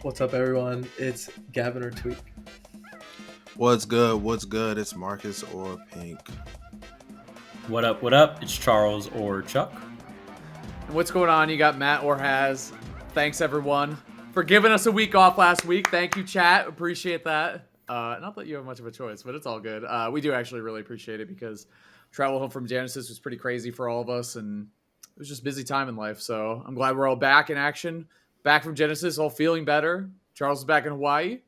What's up, everyone? It's Gavin or Tweek. What's good? What's good? It's Marcus or Pink. What up? What up? It's Charles or Chuck. What's going on? You got Matt or Haz. Thanks, everyone, for giving us a week off last week. Thank you, chat. Appreciate that. Not that you have much of a choice, but it's all good. We do actually really appreciate it because travel home from Genesis was pretty crazy for all of us, and it was just busy time in life. So I'm glad we're all back in action, back from Genesis, all feeling better. Charles is back in Hawaii.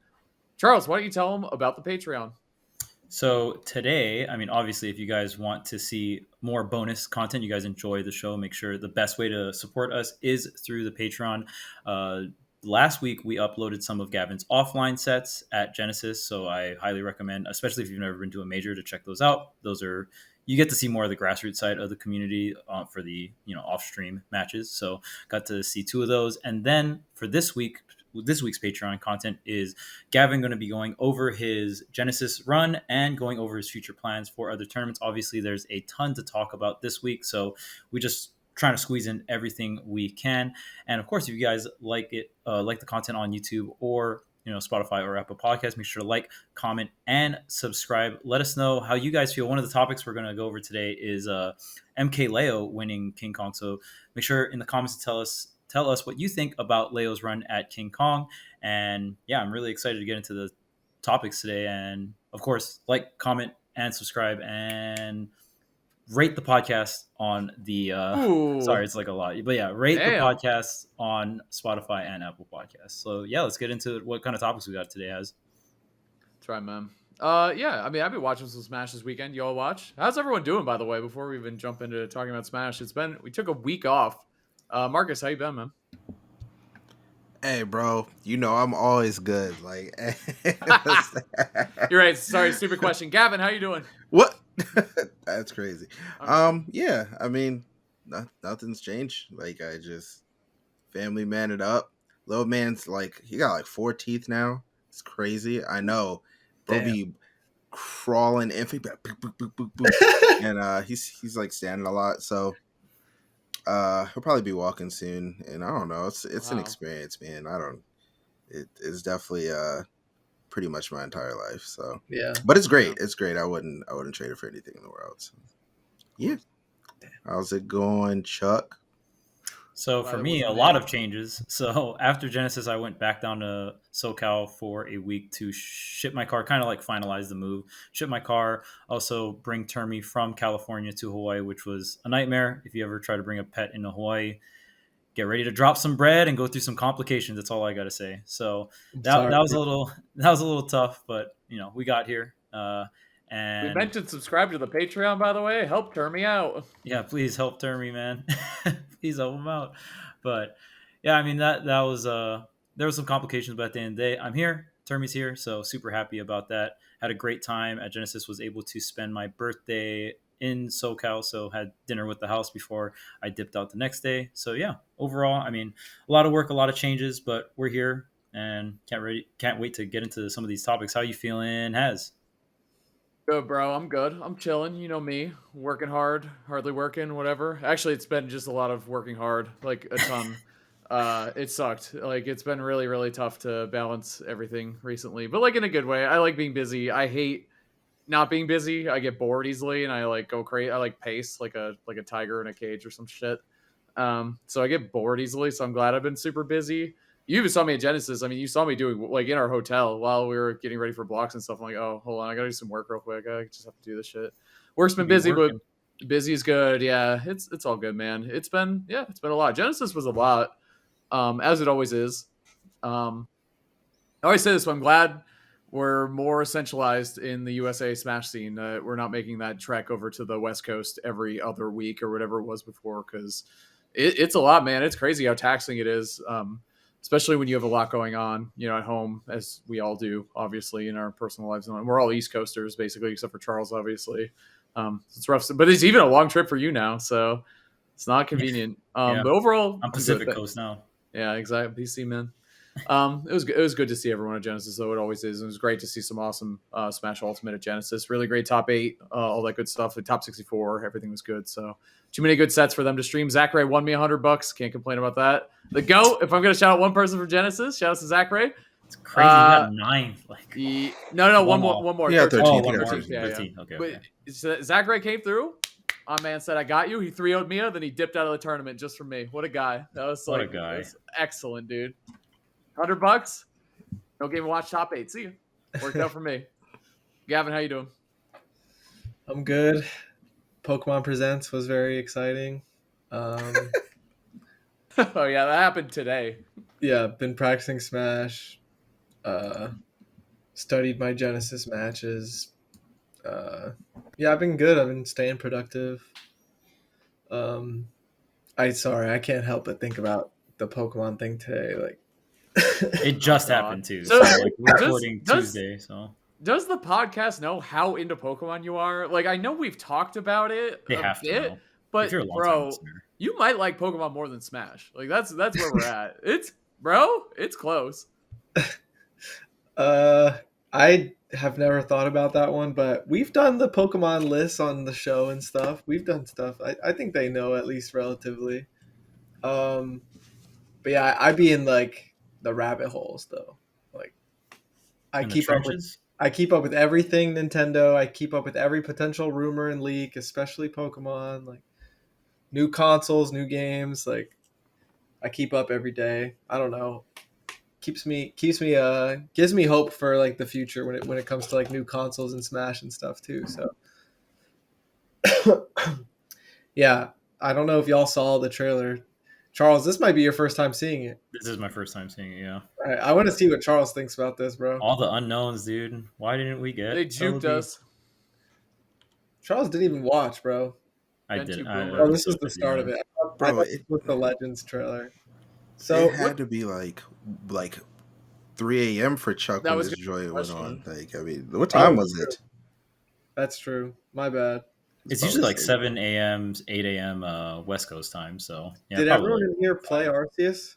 Charles, why don't you tell them about the Patreon? So today, obviously, if you guys want to see more bonus content, you guys enjoy the show, make sure the best way to support us is through the Patreon. Last week, we uploaded some of Gavin's offline sets at Genesis, so I highly recommend, especially if you've never been to a major, to check those out. You get to see more of the grassroots side of the community for the off-stream matches. So got to see 2 of those. And then for this week's Patreon content is Gavin going to be going over his Genesis run and going over his future plans for other tournaments. Obviously, there's a ton to talk about this week, so we just trying to squeeze in everything we can. And of course, if you guys like the content on YouTube or Spotify or Apple Podcasts, make sure to like, comment, and subscribe. Let us know how you guys feel. One of the topics we're going to go over today is MK Leo winning King Kong. So make sure in the comments to tell us what you think about Leo's run at King Kong. And yeah, I'm really excited to get into the topics today. And of course, like, comment, and subscribe, and rate the podcast on the sorry, it's like a lot, but yeah, rate the podcast on Spotify and Apple Podcasts. So yeah, let's get into what kind of topics we got today. That's right, man. I've been watching some Smash this weekend. You all watch? How's everyone doing, by the way, before we even jump into talking about Smash? We took a week off. Marcus, how you been, man? Hey, bro, I'm always good. Like, you're right. Sorry, stupid question. Gavin, how you doing? What? That's crazy. Yeah, nothing's changed. Like, I just family man it up. Little man's like, he got like 4 teeth now. It's crazy. I know. Bro be crawling and boop, boop, boop, boop, boop. And he's like standing a lot, so he'll probably be walking soon. And I don't know. It's an experience, man. It's definitely pretty much my entire life. So yeah, but it's great. It's great. I wouldn't trade it for anything in the world. So, yeah. How's it going, Chuck? So for me, a lot of changes. So after Genesis, I went back down to SoCal for a week to ship my car, kind of like finalize the move, ship my car, also bring Termy from California to Hawaii, which was a nightmare. If you ever try to bring a pet into Hawaii, get ready to drop some bread and go through some complications. That's all I got to say. So that was a little tough, but we got here. And we mentioned subscribe to the Patreon, by the way. Help Termy out. Yeah, please help Termy, man. Please help him out. But yeah, that was there was some complications, but at the end of the day, I'm here. Termy's here, so super happy about that. Had a great time at Genesis. Was able to spend my birthday in SoCal, so had dinner with the house before I dipped out the next day. So yeah, overall, a lot of work, a lot of changes, but we're here and can't wait to get into some of these topics. How you feeling, Haz? Good, bro. I'm good. I'm chilling. You know me, working hard, hardly working, whatever. Actually, it's been just a lot of working hard, like a ton. It sucked. Like, it's been really, really tough to balance everything recently, but like in a good way. I like being busy. I hate not being busy. I get bored easily, and I like go crazy. I like pace like a tiger in a cage or some shit. So I get bored easily. So I'm glad I've been super busy. You even saw me at Genesis. You saw me doing like in our hotel while we were getting ready for blocks and stuff. I'm like, oh, hold on, I gotta do some work real quick. I just have to do this shit. Work's been busy, but busy is good. Yeah, it's all good, man. It's been a lot. Genesis was a lot, as it always is. I always say this, but I'm glad we're more centralized in the USA Smash scene. We're not making that trek over to the West Coast every other week or whatever it was before, because it's a lot, man. It's crazy how taxing it is. Especially when you have a lot going on, at home, as we all do, obviously, in our personal lives. And we're all East Coasters, basically, except for Charles, obviously. It's rough, but it's even a long trip for you now, so it's not convenient. Yeah. But overall, I'm Pacific Coast now. Yeah, exactly. PC, man. It was good to see everyone at Genesis, though it always is. It was great to see some awesome Smash Ultimate at Genesis. Really great top 8, all that good stuff. The top 64, everything was good. So too many good sets for them to stream. Zackray won me $100. Can't complain about that. The GOAT. If I'm gonna shout out one person from Genesis, shout out to Zackray. It's crazy. He got 9th. Like no, one more. Yeah, 13. one more. 13. Yeah. 13. Okay. But Zackray came through. My man said, "I got you." He 3-0'd Miya, then he dipped out of the tournament just for me. What a guy! That was What like, a guy. that was excellent, dude. $100. No game watch top 8. See you. Worked out for me. Gavin, how you doing? I'm good. Pokemon Presents was very exciting. Oh yeah, that happened today. Yeah, been practicing Smash. Studied my Genesis matches. Yeah, I've been good. I've been staying productive. I can't help but think about the Pokemon thing today. Like, It just happened too. So, So, like, we're recording does- Tuesday. So Does the podcast know how into Pokemon you are? Like, I know we've talked about it they a have to bit, know. If but you're a long-time bro, listener. you might like Pokemon more than Smash. Like, that's where we're at. It's close. I have never thought about that one, but we've done the Pokemon lists on the show and stuff. We've done stuff. I think they know at least relatively. But yeah, I be in like the rabbit holes though. Like, I In the keep up with trenches? everything Nintendo. I keep up with every potential rumor and leak, especially Pokemon. Like, new consoles, new games. Like, I keep up every day. I don't know. Gives me hope for like the future when it comes to like new consoles and Smash and stuff too. So yeah, I don't know if y'all saw the trailer. Charles, this might be your first time seeing it. This is my first time seeing it. Yeah. All right, I want to see what Charles thinks about this, bro. All the unknowns, dude. Why didn't we get? They some of juked the- us. Charles didn't even watch, bro. I Benji did. Boomer. Oh, this is the start of it. Bro, I thought it- this was the Legends trailer. So it had to be like 3 a.m. for Chuck That when was this joy went on. question. Like, I mean, what time was it? that's true. My bad. It's usually like 7 a.m., 8 a.m. West Coast time. So yeah, Did probably. everyone in here play Arceus?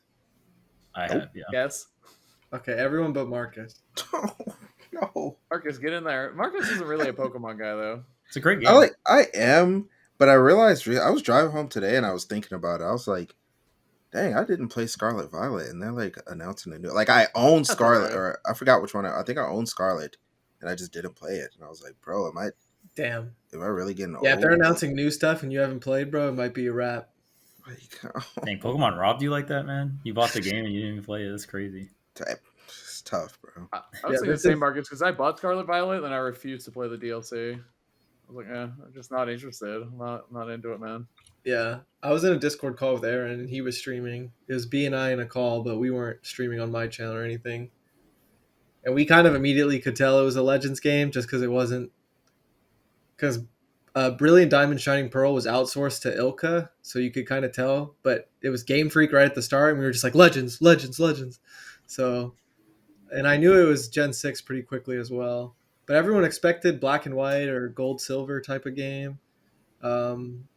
I have. Yeah. Yes. Okay, everyone but Marcus. No. Marcus, get in there. Marcus isn't really a Pokemon guy, though. It's a great game. I am, but I realized I was driving home today and I was thinking about it. I was like, dang, I didn't play Scarlet Violet, and they're like announcing a new. Like, I own That's Scarlet, alright. or I forgot which one. I think I own Scarlet, and I just didn't play it. And I was like, bro, am I Damn. really getting old? Yeah, if they're announcing new stuff and you haven't played, bro, it might be a wrap. Like, Dang, Pokemon robbed you like that, man. You bought the game and you didn't even play it. That's crazy. it's tough, bro. I was Yeah, thinking the this same, is- Marcus, because I bought Scarlet Violet, and I refused to play the DLC. I was like, I'm just not interested. I'm not into it, man. Yeah, I was in a Discord call with Aaron, and he was streaming. It was B and I in a call, but we weren't streaming on my channel or anything. And we kind of immediately could tell it was a Legends game just because it wasn't. Because Brilliant Diamond Shining Pearl was outsourced to Ilka, so you could kind of tell. But it was Game Freak right at the start, and we were just like, Legends, Legends, Legends. So, and I knew it was Gen 6 pretty quickly as well. But everyone expected Black and White or Gold Silver type of game.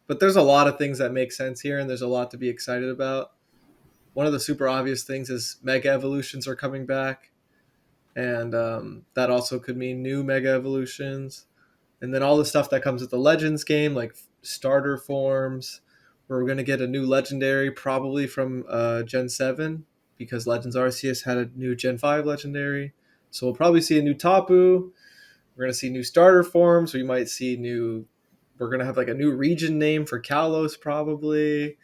But there's a lot of things that make sense here, and there's a lot to be excited about. One of the super obvious things is Mega Evolutions are coming back, and that also could mean new Mega Evolutions. And then all the stuff that comes with the Legends game, like starter forms, where we're going to get a new Legendary probably from Gen 7, because Legends Arceus had a new Gen 5 Legendary. So we'll probably see a new Tapu. We're going to see new starter forms. We might see we're going to have like a new region name for Kalos probably.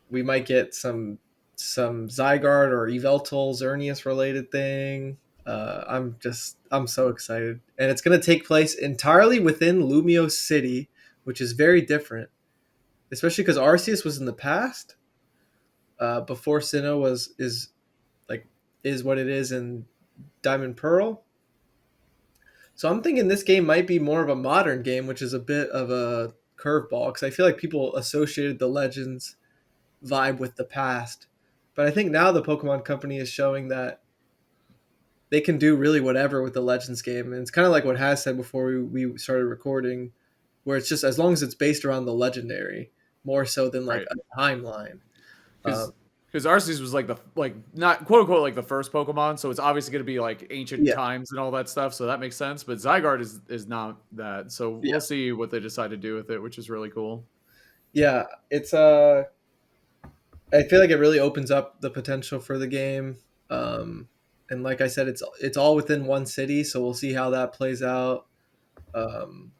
We might get some Zygarde or Yveltal Xerneas related thing. I'm so excited. And it's going to take place entirely within Lumio City, which is very different. Especially because Arceus was in the past. Before Sinnoh is what it is in Diamond Pearl. So I'm thinking this game might be more of a modern game, which is a bit of a curveball, because I feel like people associated the Legends vibe with the past. But I think now the Pokemon Company is showing that they can do really whatever with the Legends game. And it's kind of like what Has said before we started recording, where it's just as long as it's based around the Legendary, more so than like Right. a timeline. 'Cause Because Arceus was not quote unquote like the first Pokemon, so it's obviously going to be like ancient Yeah. times and all that stuff. So that makes sense. But Zygarde is not that. So Yeah. we'll see what they decide to do with it, which is really cool. Yeah, it's I feel like it really opens up the potential for the game. And like I said, it's all within one city, so we'll see how that plays out. Um,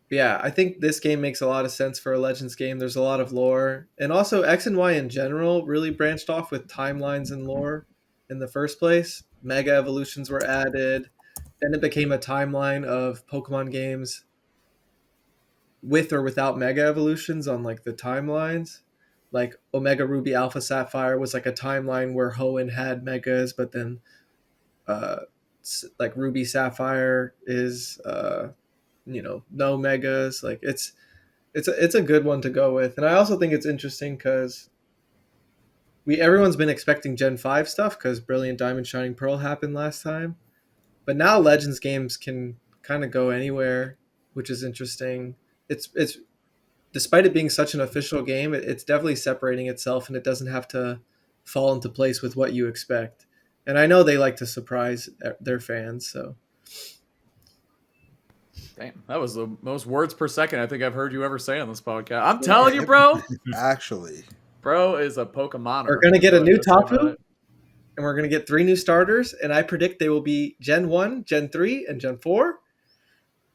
yeah, I think this game makes a lot of sense for a Legends game. There's a lot of lore, and also X and Y in general really branched off with timelines and lore in the first place. Mega evolutions were added, then it became a timeline of Pokemon games with or without mega evolutions on like the timelines. Like Omega Ruby Alpha Sapphire was like a timeline where Hoenn had megas, but then uh, like Ruby Sapphire is no megas. Like it's a good one to go with, and I also think it's interesting because everyone's been expecting Gen 5 stuff because Brilliant Diamond Shining Pearl happened last time, but now Legends games can kind of go anywhere, which is interesting. It's despite it being such an official game, it's definitely separating itself, and it doesn't have to fall into place with what you expect. And I know they like to surprise their fans, so. Damn, that was the most words per second I think I've heard you ever say on this podcast. I'm telling you, bro. Actually, Bro is a Pokemoner. We're gonna get a new That's about Tapu, it. and we're gonna get 3 new starters, and I predict they will be Gen 1, Gen 3, and Gen 4.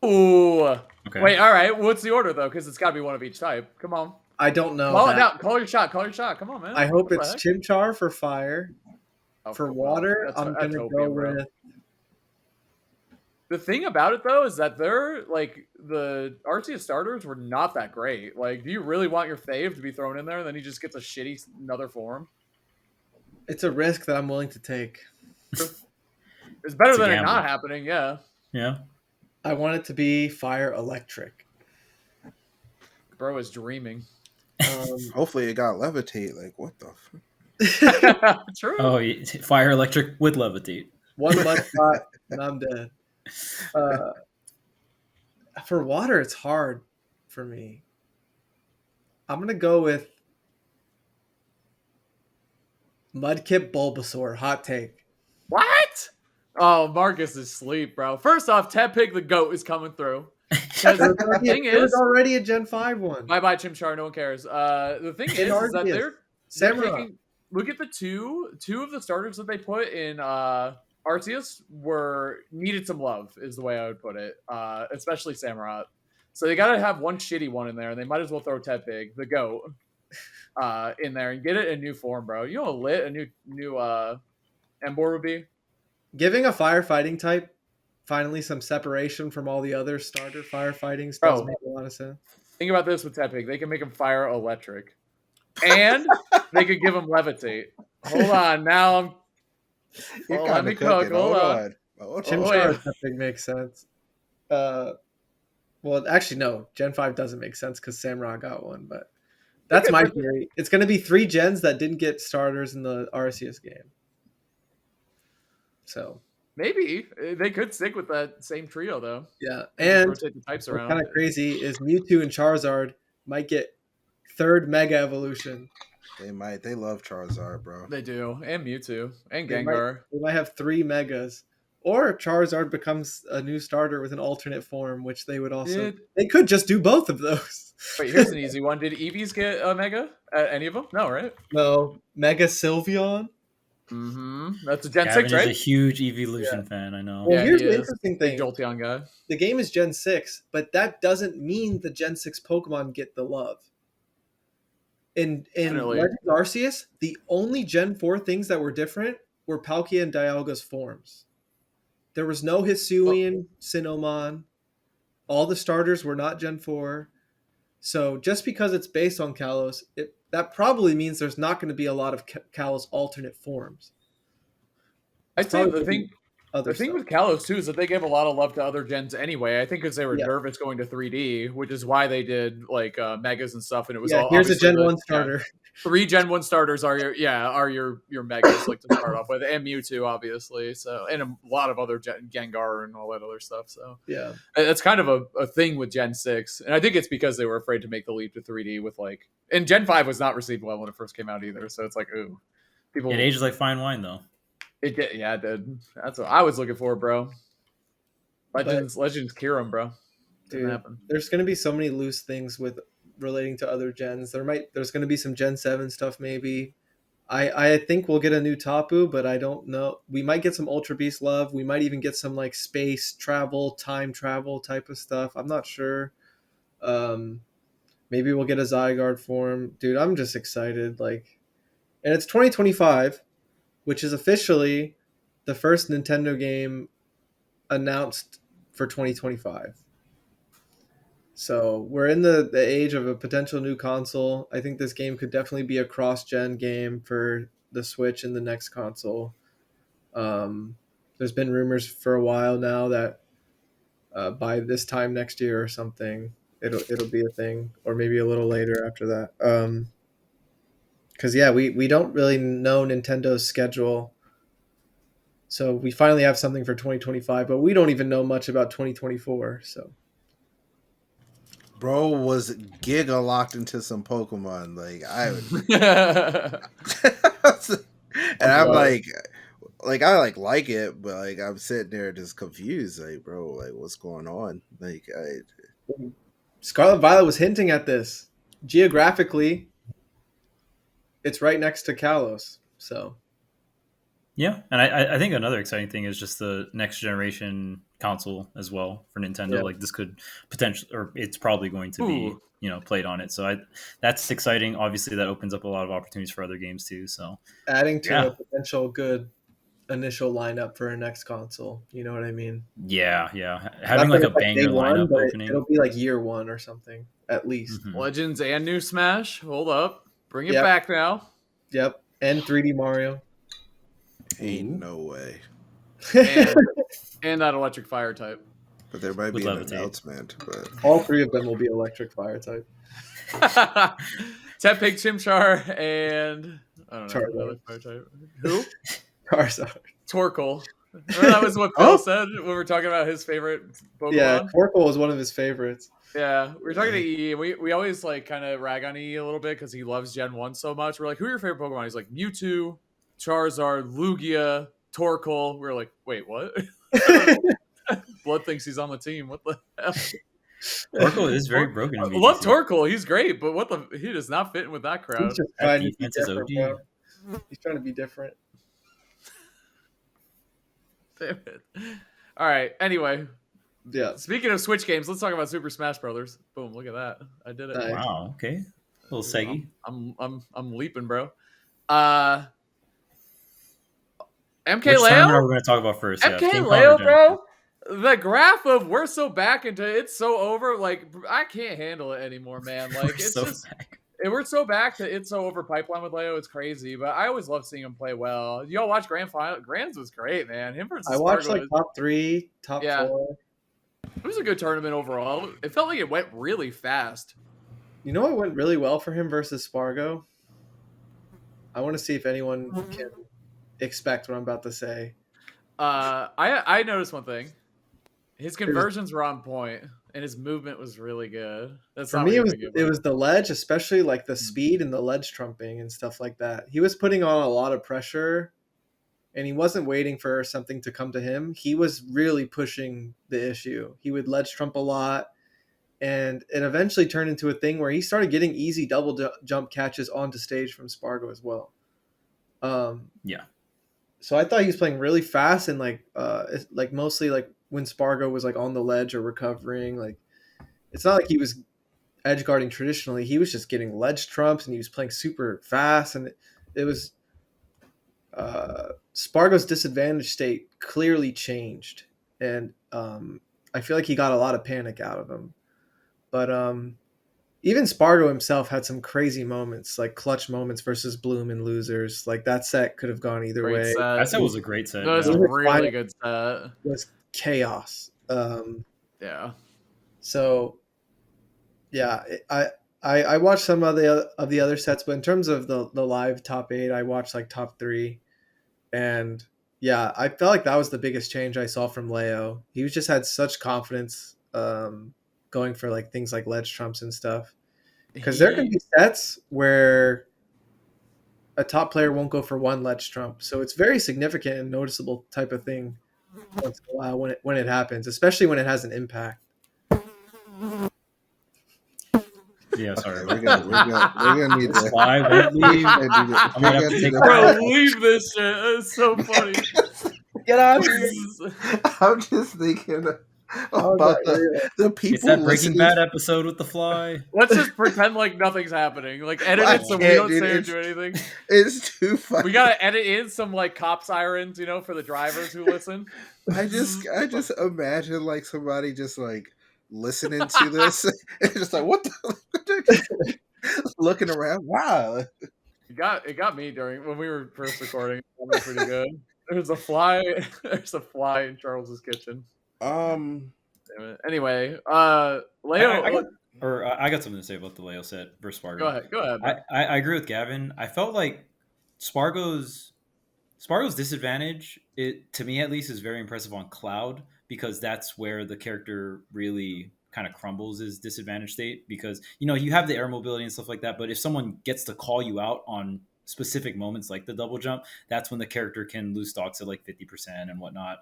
Ooh. Okay. Wait, all right. What's the order though? Because it's got to be one of each type. Come on. I don't know. Call it out. Call your shot. Call your shot. Come on, man. I hope What it's the heck? Chimchar for fire. Oh, For come on. water, That's I'm gonna Utopia, go bro. with. The thing about it though is that they're like the Arceus starters were not that great. Like, do you really want your fave to be thrown in there and then he just gets a shitty another form? It's a risk that I'm willing to take. It's better It's a than it gamble. not happening. Yeah. Yeah. I want it to be fire electric. Bro is dreaming. hopefully it got levitate. Like, what the fuck? True. Oh, fire electric with levitate. One mud shot and I'm dead. For water, it's hard for me. I'm gonna go with Mudkip Bulbasaur. Hot take. What? Oh, Marcus is asleep, bro. First off, Tepig the goat is coming through. There Because was the already, thing there was is, already a Gen 5 one. bye bye Chimchar, no one cares. The thing In is that Arceus. they're Samurai. taking. Look at the two of the starters that they put in Arceus needed some love, is the way I would put it. Especially Samurott. So they gotta have one shitty one in there, and they might as well throw Tepig, the goat, in there and get it in new form, bro. You know how lit a new Emboar would be? Giving a firefighting type finally some separation from all the other starter firefightings does Bro. make a lot of sense. Think about this with Tepig. They can make him fire electric. And they could give him levitate. Hold on. Now I'm. You're Let me kinda cooking. cook. Hold on. Chimchar, yeah. I think, makes sense. Well, actually, no. Gen 5 doesn't make sense because Samurai got one, but that's my theory. It's going to be 3 gens that didn't get starters in the Arceus game. So. Maybe. They could stick with that same trio, though. Yeah. And rotate the types what's around. kind of crazy is Mewtwo and Charizard might get 3rd Mega Evolution. They might. They love Charizard, bro. They do. And Mewtwo. And They Gengar. might have 3 Megas. Or Charizard becomes a new starter with an alternate form, which they would also... They could just do both of those. Wait, here's an easy one. Did Eevees get a Mega? Any of them? No, right? No. Mega Sylveon? Mm-hmm. That's a Gen Gavin 6, is right? a huge evolution fan, I know. Well, Yeah, here's he the is. interesting Big thing. Jolteon guy. The game is Gen 6, but that doesn't mean the Gen 6 Pokemon get the love. In Definitely. Legends Arceus, the only Gen 4 things that were different were Palkia and Dialga's forms. There was no Hisuian, Sinnohmon. All the starters were not Gen 4. So just because it's based on Kalos, that probably means there's not going to be a lot of Kalos alternate forms. I'd say the thing other The thing stuff. with Kalos too is that they gave a lot of love to other gens anyway. I think because they were Yeah. nervous going to 3D, which is why they did like megas and stuff. And it was Yeah, all here's a obviously Gen 1 starter. 3 Gen 1 starters are your megas like to start off with, and Mewtwo obviously. So and a lot of other Gengar and all that other stuff. So Yeah. that's kind of a thing with Gen 6, and I think it's because they were afraid to make the leap to 3D with like. And Gen 5 was not received well when it first came out either. So it's like ooh, people. It ages like fine wine, though. It did, yeah, it did. That's what I was looking for, bro. Legends Kirim, bro. Didn't Dude, happen. there's gonna be so many loose things with relating to other gens. There's gonna be some Gen 7 stuff maybe. I think we'll get a new Tapu, but I don't know. We might get some Ultra Beast love. We might even get some like space travel, time travel type of stuff. I'm not sure. Maybe we'll get a Zygarde form. Dude, I'm just excited. Like, and it's 2025, which is officially the first Nintendo game announced for 2025. So we're in the age of a potential new console. I think this game could definitely be a cross-gen game for the Switch and the next console. There's been rumors for a while now that by this time next year or something, it'll be a thing, or maybe a little later after that. Because yeah, we don't really know Nintendo's schedule. So we finally have something for 2025, but we don't even know much about 2024. So Bro was giga locked into some Pokemon. Like I and I'm like I like it, but like I'm sitting there just confused. Like, bro, like what's going on? Like Scarlet Violet was hinting at this. Geographically, it's right next to Kalos. So Yeah, and I think another exciting thing is just the next generation console as well for Nintendo. Yeah. Like this could potentially, or it's probably going to be, played on it. So that's exciting. Obviously, that opens up a lot of opportunities for other games too. So adding to a potential good initial lineup for a next console. You know what I mean? Yeah. Having like a banger lineup opening. It'll be like year one or something at least. Mm-hmm. Legends and new Smash. Hold up, bring it back now. Yep, and 3D Mario. ain't no way. And that electric fire type. But there might be an announcement. But all three of them will be electric fire type. Tepig, Chimchar, and I don't know another fire type. Who? Charizard. Torkoal. That was what Phil said when we were talking about his favorite Pokemon. Yeah, Torkoal was one of his favorites. Yeah, we were talking to EE. We always like kind of rag on EE a little bit because he loves Gen 1 so much. We're like, who are your favorite Pokemon? He's like, Mewtwo, Charizard, Lugia, Torkoal. We're like, wait, what? Blood thinks he's on the team. What the hell? Torkoal is very broken. I love Torkoal. He's great, but he does not fit in with that crowd. He's just trying to be different, bro. He's trying to be different. Damn it. All right. Anyway. Yeah. Speaking of Switch games, let's talk about Super Smash Brothers. Boom! Look at that. I did it. Nice. Wow. Okay. A little seggy. I'm leaping, bro. MK Which Leo. we're going to talk about first. MK Leo, bro. The graph of we're so back into it's so over. Like I can't handle it anymore, man. Like it's so just. We're so back to it's so over pipeline with Leo. It's crazy, but I always love seeing him play well. Y'all watch Grand Final? Grands was great, man. Him versus I watched like top 3, top 4. It was a good tournament overall. It felt like it went really fast. You know what went really well for him versus Spargo? I want to see if anyone can expect what I'm about to say. I noticed one thing. His conversions were on point, and his movement was really good. That's for me. It was the ledge, especially like the speed and the ledge trumping and stuff like that. He was putting on a lot of pressure, and he wasn't waiting for something to come to him. He was really pushing the issue. He would ledge trump a lot, and it eventually turned into a thing where he started getting easy double jump catches onto stage from Spargo as well. Yeah. So I thought he was playing really fast and like mostly like when Spargo was like on the ledge or recovering. Like it's not like he was edge guarding traditionally. He was just getting ledge trumps and he was playing super fast, and it was Spargo's disadvantage state clearly changed, and I feel like he got a lot of panic out of him. But even Spargo himself had some crazy moments, like clutch moments versus Bloom and losers. Like that set could have gone either Great way. That set. set was a great set. That was Yeah. a Bloom's really final good set. was chaos. Yeah. So yeah, I watched some of the other sets, but in terms of the live top 8, I watched like top 3, and yeah, I felt like that was the biggest change I saw from Leo. He just had such confidence, going for like things like ledge trumps and stuff. Because there can be sets where a top player won't go for one ledge trump, so it's very significant and noticeable type of thing once in a while when it happens, especially when it has an impact. Yeah, sorry. We're gonna need This to. fly won't leave. I might have to take Bro, leave this shit. It's so funny. Get out of here! Jesus. I'm just thinking How is about that real? the people It's that Breaking listening. Bad episode with the fly. Let's just pretend like nothing's happening. Like edit I it so we can't, don't dude. say or It's- do anything. It's too funny. We gotta edit in some like cop sirens, you know, for the drivers who listen. I just imagine like somebody just like listening to this and just like what the looking around. Wow. It got me during when we were first recording. It was pretty good. There's a fly. There's a fly in Charles's kitchen. Damn it. Anyway, Leo. I got something to say about the Leo set versus Spargo. Go ahead. Man. I agree with Gavin. I felt like Spargo's disadvantage, to me at least, is very impressive on Cloud, because that's where the character really kind of crumbles, is disadvantage state, because you have the air mobility and stuff like that, but if someone gets to call you out on specific moments like the double jump, that's when the character can lose stocks at like 50% and whatnot.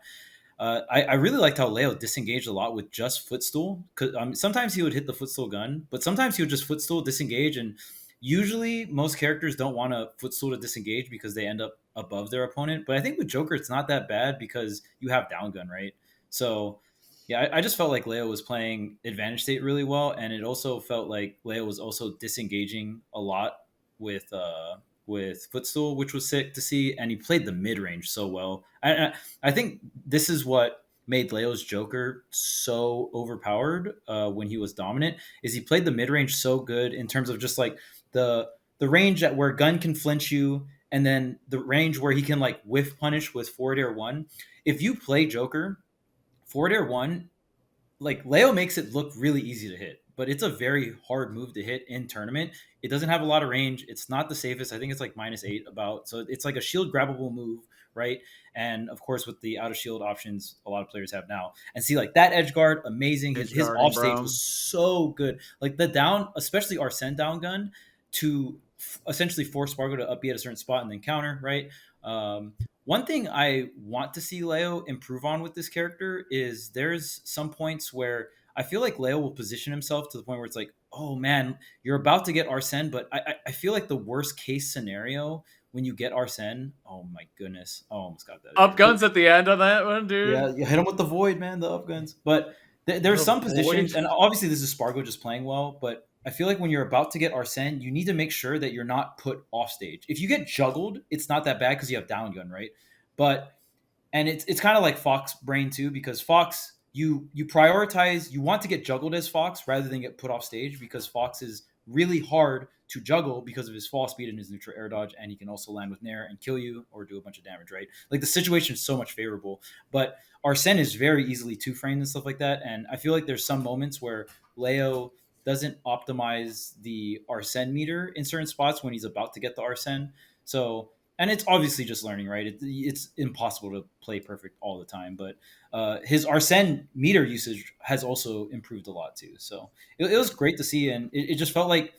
I really liked how Leo disengaged a lot with just footstool. Sometimes he would hit the footstool gun, but sometimes he would just footstool, disengage, and usually most characters don't want to footstool to disengage because they end up above their opponent. But I think with Joker, it's not that bad because you have down gun, right? So yeah, I just felt like Leo was playing advantage state really well, and it also felt like Leo was also disengaging a lot with footstool, which was sick to see, and he played the mid range so well. I think this is what made Leo's Joker so overpowered when he was dominant, is he played the mid range so good in terms of just like the range where gun can flinch you, and then the range where he can like whiff punish with forward air 1. If you play Joker forward air 1, like Leo makes it look really easy to hit, but it's a very hard move to hit in tournament. It doesn't have a lot of range. It's not the safest. I think it's like -8 about. So it's like a shield grabbable move, right? And of course, with the out of shield options a lot of players have now. And see, like that edge guard, amazing. His off stage was so good. Like the down, especially Arsene down gun, to essentially force Spargo to up B at a certain spot and then counter, right? One thing I want to see Leo improve on with this character is there's some points where I feel like Leo will position himself to the point where it's like, oh man, you're about to get Arsene, but I feel like the worst case scenario when you get Arsene, oh my goodness, I almost got that. Up guns at the end on that one, dude. Yeah, you hit him with the void, man, the up guns. But there's some positions, and obviously this is Spargo just playing well, but I feel like when you're about to get Arsene, you need to make sure that you're not put off stage. If you get juggled, it's not that bad because you have down gun, right? And it's kind of like Fox brain too, because Fox, you prioritize, you want to get juggled as Fox rather than get put off stage, because Fox is really hard to juggle because of his fall speed and his neutral air dodge, and he can also land with Nair and kill you or do a bunch of damage, right? Like the situation is so much favorable, but Arsene is very easily two-framed and stuff like that, and I feel like there's some moments where Leo doesn't optimize the Arsene meter in certain spots when he's about to get the Arsene. So, and it's obviously just learning, right? It's impossible to play perfect all the time, but his Arsene meter usage has also improved a lot too. So it was great to see, and it just felt like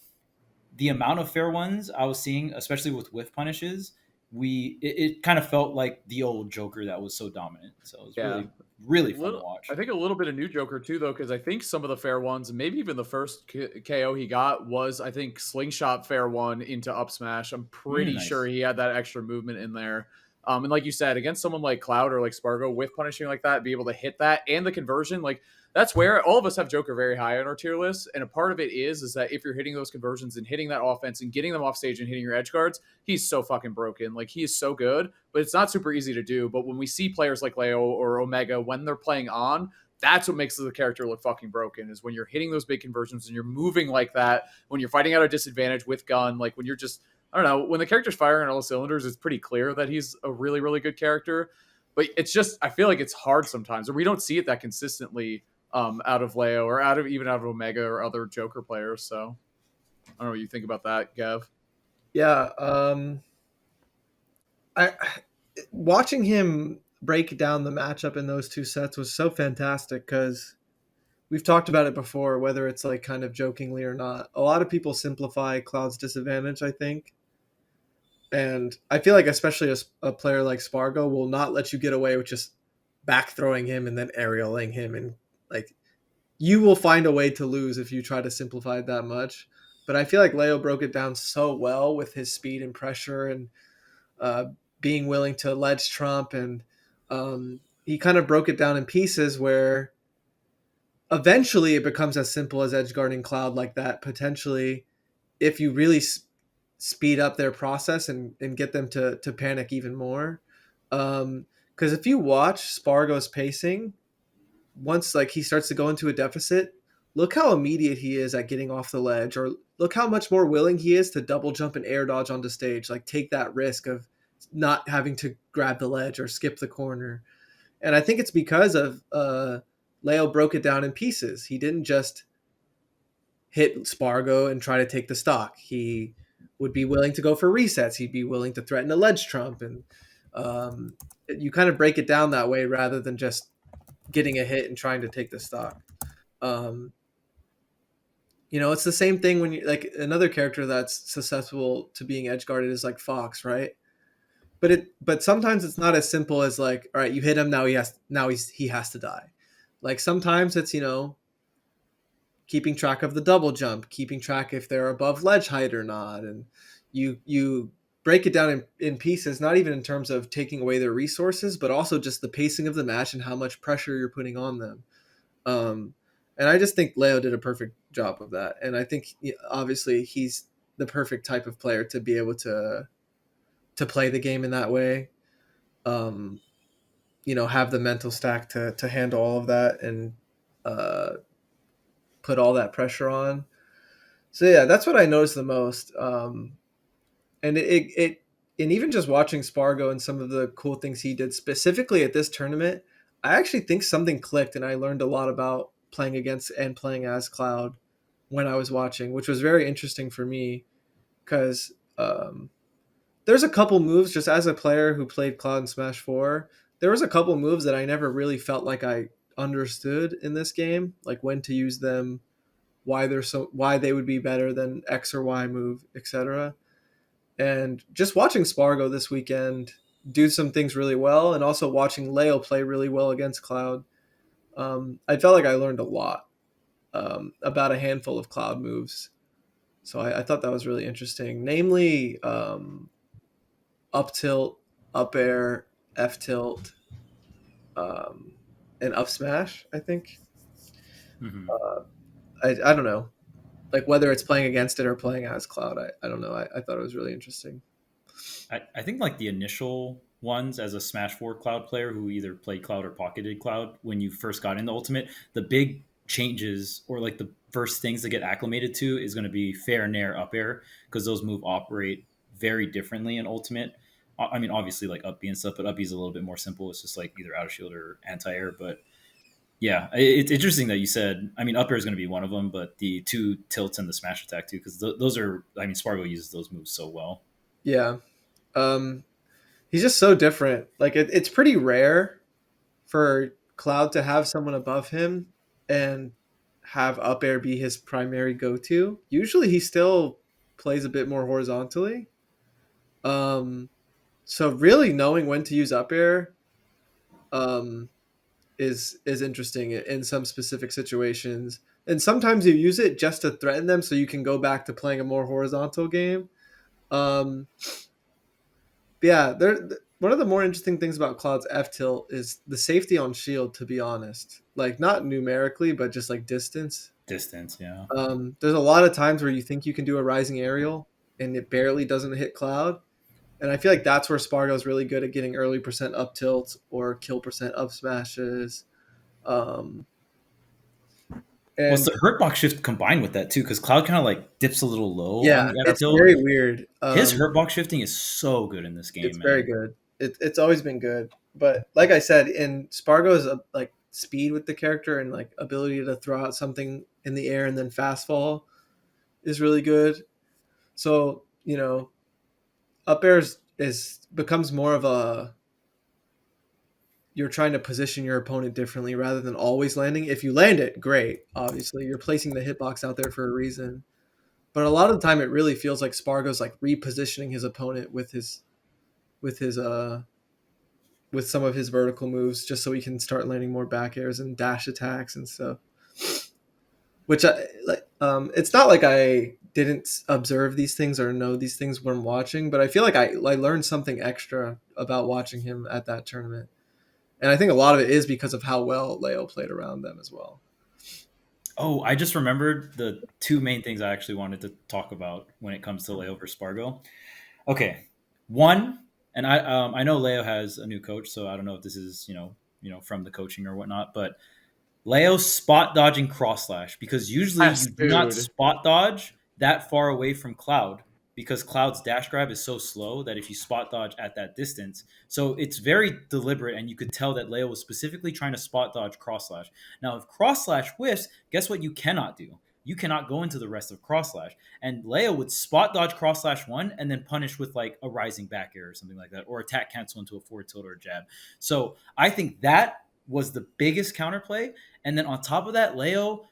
the amount of fair ones I was seeing, especially with whiff punishes, it kind of felt like the old Joker that was so dominant. So it was really fun to watch. I think a little bit of new Joker too, though, because I think some of the fair ones, maybe even the first KO he got was, I think, slingshot fair 1 into up smash. I'm pretty sure he had that extra movement in there. And like you said, against someone like Cloud or like Spargo, with punishing like that, be able to hit that and the conversion, like that's where all of us have Joker very high on our tier list. And a part of it is that if you're hitting those conversions and hitting that offense and getting them off stage and hitting your edge guards, he's so fucking broken. Like he is so good, but it's not super easy to do. But when we see players like Leo or Omega, when they're playing on, That's what makes the character look fucking broken, is when you're hitting those big conversions and you're moving like that, when you're fighting at a disadvantage with gun, like when you're just, I don't know, when the character's firing on all cylinders, it's pretty clear that he's a really, really good character. But it's just, I feel like it's hard sometimes, or we don't see it that consistently out of Leo or even out of Omega or other Joker players. So I don't know what you think about that, Gav. Yeah, I watching him break down the matchup in those two sets was so fantastic because we've talked about it before, whether it's like kind of jokingly or not. A lot of people simplify Cloud's disadvantage, I think. And I feel like especially a player like Spargo will not let you get away with just back throwing him and then aerialing him. And like you will find a way to lose if you try to simplify it that much. But I feel like Leo broke it down so well with his speed and pressure and uh, being willing to ledge trump. And he kind of broke it down in pieces where eventually it becomes as simple as edge guarding Cloud like that, potentially, if you really speed up their process and get them to panic even more. Because if you watch Spargo's pacing, once like he starts to go into a deficit, look how immediate he is at getting off the ledge, or look how much more willing he is to double jump and air dodge onto stage, like take that risk of not having to grab the ledge or skip the corner. And I think it's because of Leo broke it down in pieces. He didn't just hit Spargo and try to take the stock. He would be willing to go for resets. He'd be willing to threaten a ledge trump. And you kind of break it down that way rather than just getting a hit and trying to take the stock. It's the same thing when you like another character that's susceptible to being edge guarded is like Fox, right? But sometimes it's not as simple as like, all right, you hit him, he has to die. Like sometimes it's, keeping track of the double jump, keeping track if they're above ledge height or not. And you break it down in pieces, not even in terms of taking away their resources, but also just the pacing of the match and how much pressure you're putting on them. And I just think Leo did a perfect job of that. And I think obviously he's the perfect type of player to be able to play the game in that way. Have the mental stack to handle all of that and put all that pressure on. So yeah, that's what I noticed the most. And and even just watching Spargo and some of the cool things he did specifically at this tournament, I actually think something clicked and I learned a lot about playing against and playing as Cloud when I was watching, which was very interesting for me because there's a couple moves just as a player who played Cloud in Smash 4. There was a couple moves that I never really felt like I understood in this game, like when to use them, why they would be better than X or Y move, etc. And just watching Spargo this weekend do some things really well, and also watching Leo play really well against Cloud, I felt like I learned a lot about a handful of Cloud moves. So I thought that was really interesting, namely up tilt, up air, F tilt, and up smash, I think. Mm-hmm. I don't know. Like whether it's playing against it or playing as Cloud, I don't know. I thought it was really interesting. I think like the initial ones as a Smash 4 Cloud player who either played Cloud or pocketed Cloud when you first got into Ultimate, the big changes or like the first things to get acclimated to is going to be fair, nair, up air, because those move operate very differently in Ultimate. I mean, obviously like up B and stuff, but up B is a little bit more simple. It's just like either out of shield or anti air. But yeah, it's interesting that you said, I mean, up air is going to be one of them, but the two tilts and the smash attack too, because those are, I mean, Spargo uses those moves so well. Yeah. He's just so different. Like it's pretty rare for Cloud to have someone above him and have up air be his primary go-to. Usually he still plays a bit more horizontally. So really knowing when to use up air is interesting in some specific situations. And sometimes you use it just to threaten them so you can go back to playing a more horizontal game. Um, yeah, one of the more interesting things about Cloud's F tilt is the safety on shield, to be honest. Like not numerically, but just like distance. Distance, yeah. There's a lot of times where you think you can do a rising aerial and it barely doesn't hit Cloud. And I feel like that's where Spargo's really good at getting early percent up tilts or kill percent up smashes. Um, Well, it's and the hurt box shift combined with that too, because Cloud kind of like dips a little low on yeah, the it's tilt. very weird. His hurt box shifting is so good in this It's game, very man. good. It's always been good. But like I said, in Spargo's like speed with the character and like ability to throw out something in the air and then fast fall is really good. So, up airs becomes more of a, you're trying to position your opponent differently rather than always landing. If you land it, great. Obviously, you're placing the hitbox out there for a reason. But a lot of the time, it really feels like Spargo's like repositioning his opponent with his with some of his vertical moves, just so he can start landing more back airs and dash attacks and stuff. Which I like. It's not like I didn't observe these things or know these things when watching, but I feel like I learned something extra about watching him at that tournament. And I think a lot of it is because of how well Leo played around them as well. Oh, I just remembered the two main things I actually wanted to talk about when it comes to Leo versus Spargo. Okay, one, and I know Leo has a new coach, so I don't know if this is from the coaching or whatnot, but Leo spot dodging cross slash, because usually Yes, you do not dude. spot dodge that far away from Cloud, because Cloud's dash grab is so slow that if you spot dodge at that distance, so it's very deliberate, and you could tell that Leo was specifically trying to spot dodge cross slash. Now, if cross slash whiffs, guess what you cannot do? You cannot go into the rest of cross slash. And Leo would spot dodge cross slash one and then punish with like a rising back air or something like that, or attack cancel into a forward tilt or a jab. So I think that was the biggest counterplay. And then on top of that, Leo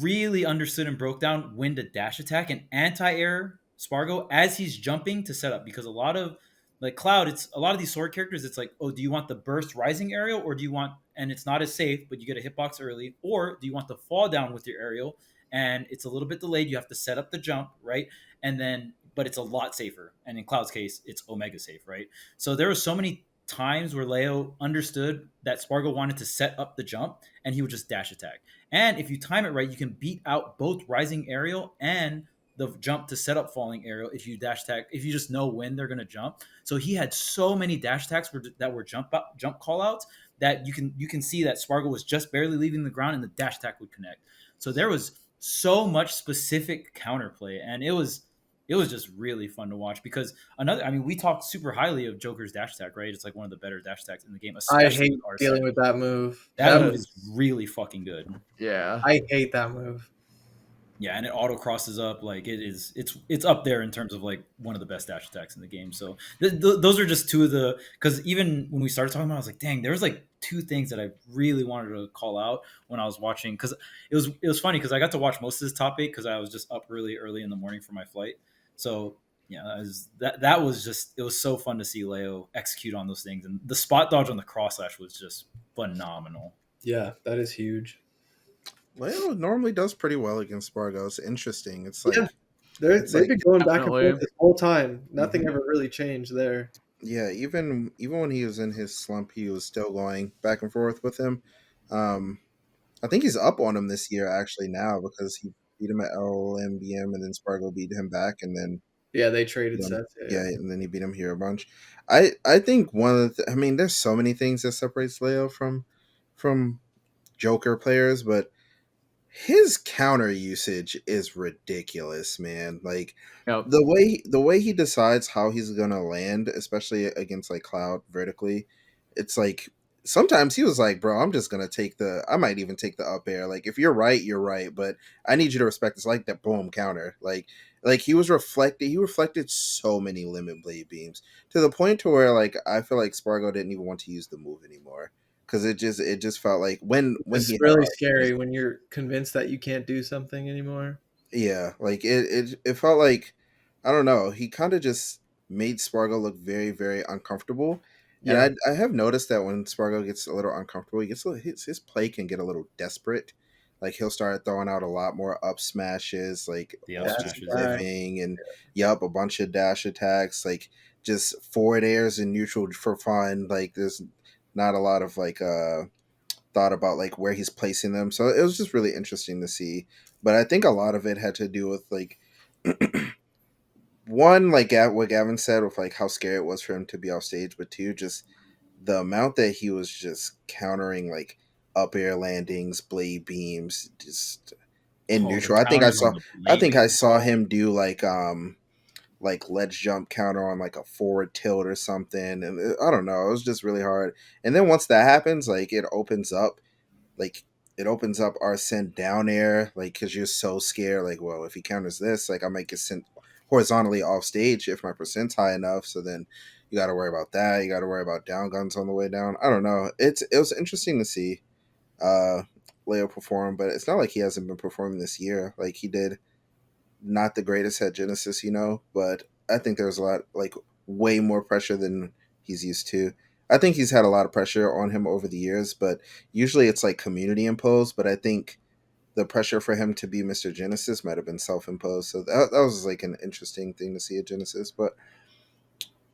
really understood and broke down when to dash attack and anti-air Spargo as he's jumping to set up, because a lot of like Cloud, it's a lot of these sword characters, it's like, oh, do you want the burst rising aerial, or do you want, and it's not as safe, but you get a hitbox early, or do you want the fall down with your aerial and it's a little bit delayed, you have to set up the jump, right? And then but it's a lot safer, and in Cloud's case it's omega safe, right? So there were so many times where Leo understood that Spargo wanted to set up the jump and he would just dash attack. And if you time it right, you can beat out both rising aerial and the jump to set up falling aerial if you dash attack, if you just know when they're going to jump. So he had so many dash attacks that were jump call outs that you can see that Spargo was just barely leaving the ground and the dash attack would connect. So there was so much specific counterplay, and it was just really fun to watch, because we talked super highly of Joker's dash attack, right? It's like one of the better dash attacks in the game, I especially hate with dealing Arsene. with that move. That move is really fucking good. Yeah. I hate that move. Yeah, and it auto crosses up, like it's up there in terms of like one of the best dash attacks in the game. So those are just two of the, because even when we started talking about it, I was like, dang, there was like two things that I really wanted to call out when I was watching, because it was funny because I got to watch most of this top 8 because I was just up really early in the morning for my flight. So yeah, that was just, it was so fun to see Leo execute on those things, and the spot dodge on the cross slash was just phenomenal. Yeah, that is huge. Leo normally does pretty well against Spargo. It's interesting. It's like they've been going back and Definitely. forth this whole time. Nothing ever really changed there. yeah, even when he was in his slump, he was still going back and forth with him. I think he's up on him this year actually now, because he beat him at LMBM and then Spargo beat him back, and then Yeah, they traded sets. yeah, and then he beat him here a bunch. I think one of the I mean, there's so many things that separates Leo from Joker players, but his counter usage is ridiculous, man. Like Yep. the way he decides how he's gonna land, especially against like Cloud vertically, it's like sometimes he was like, bro, I might even take the up air. Like if you're right, you're right, but I need you to respect this, like that boom counter. Like he reflected so many limit blade beams to the point to where like I feel like Spargo didn't even want to use the move anymore. Because it just felt like when It's he really scary when you're convinced that you can't do something anymore. yeah, like it felt like, I don't know, he kind of just made Spargo look very very uncomfortable. Yeah, And I have noticed that when Spargo gets a little uncomfortable, his play can get a little desperate. Like he'll start throwing out a lot more up smashes, like The just smashes, living, and a bunch of dash attacks, like just forward airs and neutral for fun. Like there's not a lot of like thought about like where he's placing them. So it was just really interesting to see. But I think a lot of it had to do with like one, like what Gavin said, with like how scary it was for him to be off stage, but two, just the amount that he was just countering like up air landings, blade beams, just in Oh, the neutral. counters on the I think I blade. saw him do like ledge jump counter on like a forward tilt or something, and I don't know, it was just really hard. And then once that happens, like it opens up our sent down air, like because you're so scared, like, well, if he counters this, like I might get sent horizontally off stage if my percent's high enough. So then you got to worry about that. You got to worry about down guns on the way down. I don't know. It was interesting to see uh Leo perform, but it's not like he hasn't been performing this year. Like he did not the greatest at Genesis, but I think there's a lot, like way more pressure than he's used to. I think he's had a lot of pressure on him over the years, but usually it's like community imposed. But I think the pressure for him to be Mr. Genesis might have been self imposed. So that was like an interesting thing to see at Genesis. But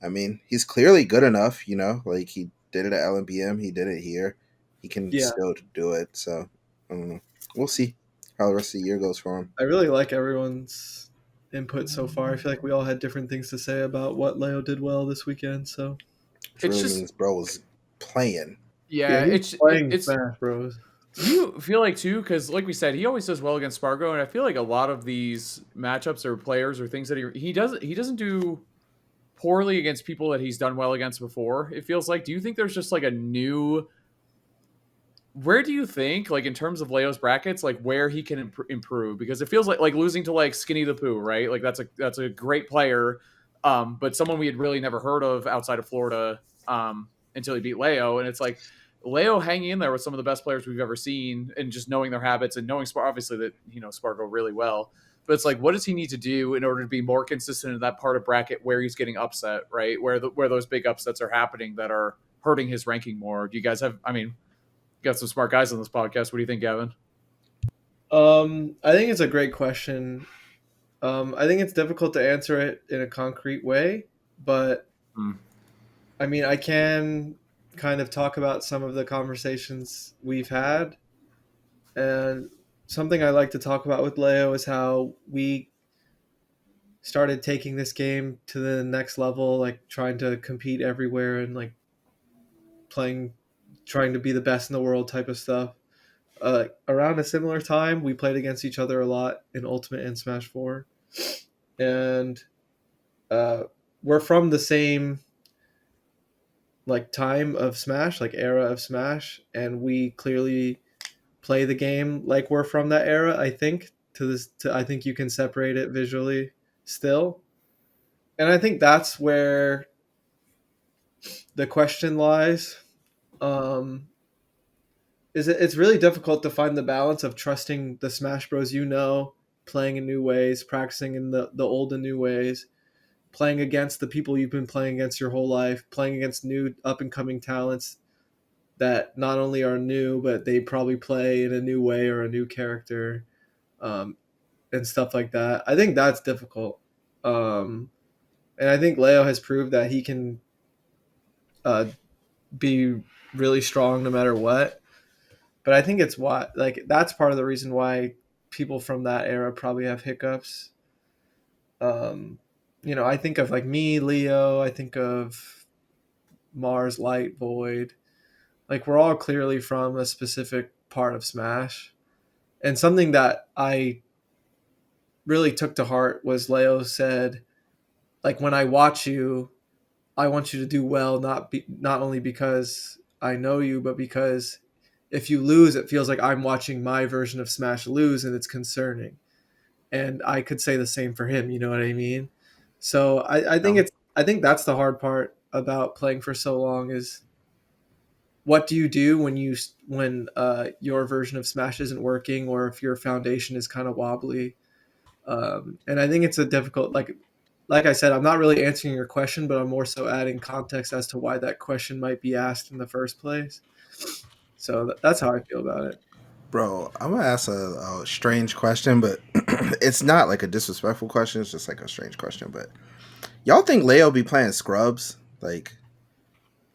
I mean, he's clearly good enough, like he did it at LMBM, he did it here. He can Yeah, still do it. So I don't know. We'll see how the rest of the year goes for him. I really like everyone's input so far. I feel like we all had different things to say about what Leo did well this weekend. So Which It's really just means bro was playing. yeah, he's playing Smash Bros. Do you feel like too? Because like we said, he always does well against Spargo, and I feel like a lot of these matchups or players or things that he doesn't do poorly against people that he's done well against before. It feels like. Do you think there's just like a new? Where do you think, like in terms of Leo's brackets, like where he can improve? Because it feels like losing to like Skinny the Pooh, right? Like that's a great player, but someone we had really never heard of outside of Florida until he beat Leo, and it's like Leo hanging in there with some of the best players we've ever seen, and just knowing their habits and knowing obviously that Spargo really well. But it's like, what does he need to do in order to be more consistent in that part of bracket where he's getting upset, right? Where those big upsets are happening that are hurting his ranking more. Do you guys have? I mean, got some smart guys on this podcast. What do you think, Gavin? I think it's a great question. I think it's difficult to answer it in a concrete way, but I mean, I can kind of talk about some of the conversations we've had. And something I like to talk about with Leo is how we started taking this game to the next level, like trying to compete everywhere and like trying to be the best in the world type of stuff. Around a similar time, we played against each other a lot in Ultimate and Smash 4. And we're from the same like time of Smash, like era of Smash, and we clearly play the game like we're from that era. I think I think you can separate it visually still, and I think that's where the question lies. It's really difficult to find the balance of trusting the Smash Bros. Playing in new ways, practicing in the old and new ways, playing against the people you've been playing against your whole life, playing against new up and coming talents that not only are new, but they probably play in a new way or a new character, and stuff like that. I think that's difficult. And I think Leo has proved that he can be really strong no matter what. But I think it's why, like, that's part of the reason why people from that era probably have hiccups. I think of like me, Leo, I think of Mars, Light, Void. Like, we're all clearly from a specific part of Smash. And something that I really took to heart was Leo said, like, when I watch you, I want you to do well, not only because I know you, but because if you lose, it feels like I'm watching my version of Smash lose, and it's concerning. And I could say the same for him. You know what I mean? So I think that's the hard part about playing for so long is what do you do when your version of Smash isn't working, or if your foundation is kind of wobbly. And I think it's a difficult, like I said, I'm not really answering your question, but I'm more so adding context as to why that question might be asked in the first place. So that's how I feel about it. Bro, I'm gonna ask a strange question, but it's not like a disrespectful question. It's just like a strange question. But y'all think Leo be playing scrubs like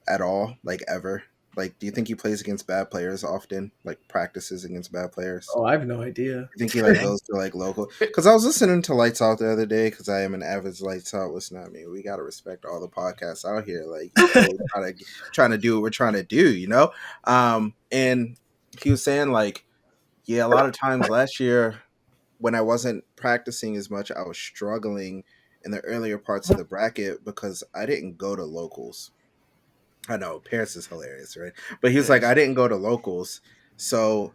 at all, like ever? Like, do you think he plays against bad players often? Like practices against bad players? Oh, I have no idea. You think he like goes to like local? Because I was listening to Lights Out the other day because I am an avid Lights Out listener. I mean, we gotta respect all the podcasts out here. Like, trying to do what we're trying to do, And he was saying like, yeah, a lot of times last year when I wasn't practicing as much, I was struggling in the earlier parts of the bracket because I didn't go to locals. I know Paris is hilarious, right? But he was like, I didn't go to locals, so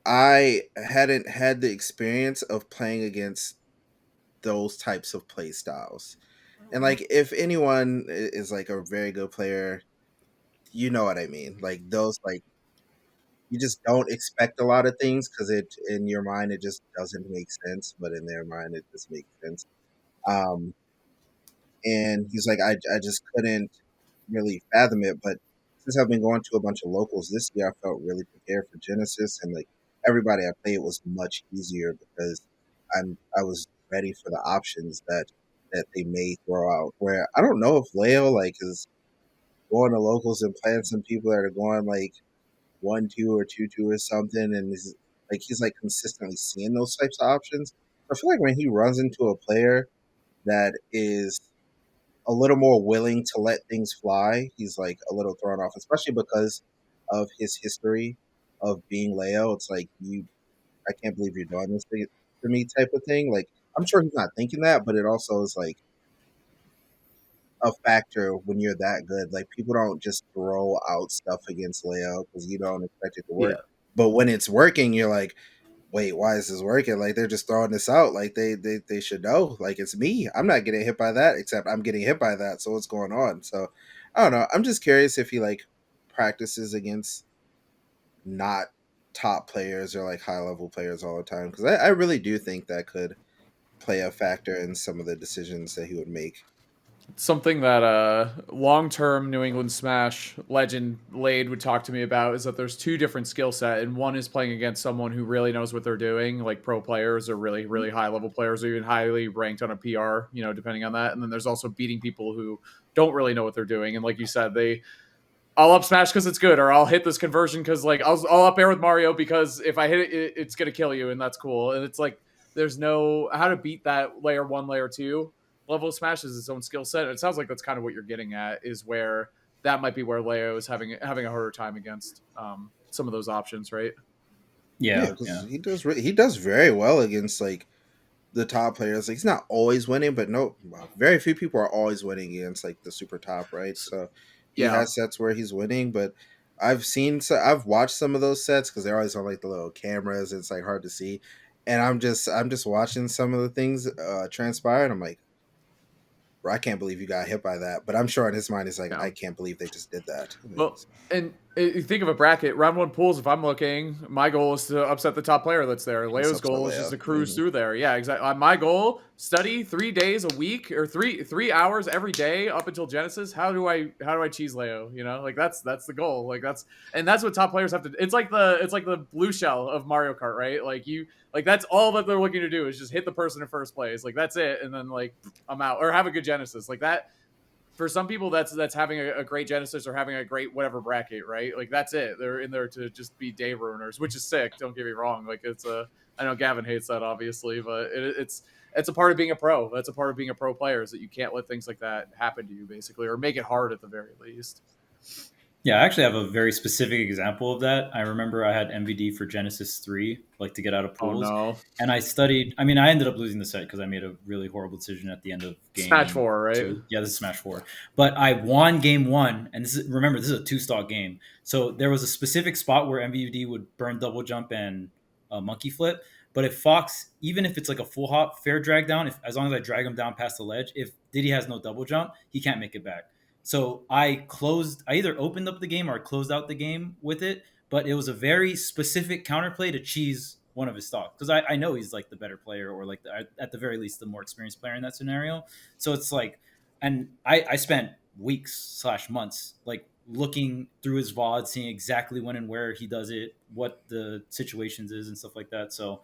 I hadn't had the experience of playing against those types of play styles. And like, if anyone is like a very good player, you know what I mean. Like those, like you just don't expect a lot of things because it in your mind it just doesn't make sense, but in their mind it just makes sense. Um, and he's like, I just couldn't really fathom it. But since I've been going to a bunch of locals this year, I felt really prepared for Genesis, and like everybody I played was much easier because I was ready for the options that they may throw out. Where I don't know if Leo like is going to locals and playing some people that are going like 1-2 or 2-2 or something, and he's like consistently seeing those types of options. I feel like when he runs into a player that is a little more willing to let things fly, he's like a little thrown off, especially because of his history of being Leo. It's like I can't believe you're doing this to me, type of thing. Like I'm sure he's not thinking that, but it also is like a factor when you're that good. Like people don't just throw out stuff against Leo because you don't expect it to work. Yeah. But when it's working, you're like, wait, why is this working? Like they're just throwing this out. Like they should know. Like it's me. I'm not getting hit by that, except I'm getting hit by that. So what's going on? So I don't know. I'm just curious if he like practices against not top players or like high level players all the time. Because I really do think that could play a factor in some of the decisions that he would make. Something that long-term New England Smash legend Lade would talk to me about is that there's two different skill set, and one is playing against someone who really knows what they're doing, like pro players or really, really high-level players or even highly ranked on a PR, depending on that. And then there's also beating people who don't really know what they're doing. And like you said, I'll up smash because it's good, or I'll hit this conversion because like I'll up air with Mario because if I hit it, it's gonna kill you, and that's cool. And it's like there's no how to beat that layer 1, layer 2 level of smash is its own skill set. And it sounds like that's kind of what you're getting at, is where that might be where Leo is having a harder time against some of those options, right? Yeah, because he does very well against like the top players. Like he's not always winning, but no, very few people are always winning against like the super top, right? So he Yeah. has sets where he's winning, but I've watched some of those sets because they're always on like the little cameras. And it's like hard to see, and I'm just watching some of the things transpire, and I'm like, bro, I can't believe you got hit by that. But I'm sure in his mind, he's like, Yeah. I can't believe they just did that. Well, and you think of a bracket, round 1 pools, if I'm looking, my goal is to upset the top player that's there. Leo's goal is just to cruise through there. Yeah, exactly. My goal, study 3 days a week or three hours every day up until Genesis. How do I cheese Leo? Like that's the goal. Like that's what top players have to do. It's like the blue shell of Mario Kart, right? Like that's all that they're looking to do is just hit the person in first place. Like that's it. And then like I'm out, or have a good Genesis. Like that. For some people, that's having a great Genesis or having a great whatever bracket, right? Like that's it. They're in there to just be day ruiners, which is sick. Don't get me wrong. Like I know Gavin hates that obviously, but it's a part of being a pro. That's a part of being a pro player, is that you can't let things like that happen to you, basically, or make it hard at the very least. Yeah, I actually have a very specific example of that. I remember I had MVD for Genesis 3, like to get out of pools. Oh no. And I studied, I mean, I ended up losing the set because I made a really horrible decision at the end of game Smash 4, right? 2. Yeah, this is Smash 4. But I won game 1, and remember, this is a 2-stock game. So there was a specific spot where MVD would burn double jump and monkey flip. But if Fox, even if it's like a full hop, fair drag down, as long as I drag him down past the ledge, if Diddy has no double jump, he can't make it back. So I either opened up the game or I closed out the game with it, but it was a very specific counterplay to cheese one of his stocks, because I know he's like the better player, or like at the very least the more experienced player in that scenario. So it's like, and I spent weeks/months like looking through his VOD, seeing exactly when and where he does it, what the situations is and stuff like that. So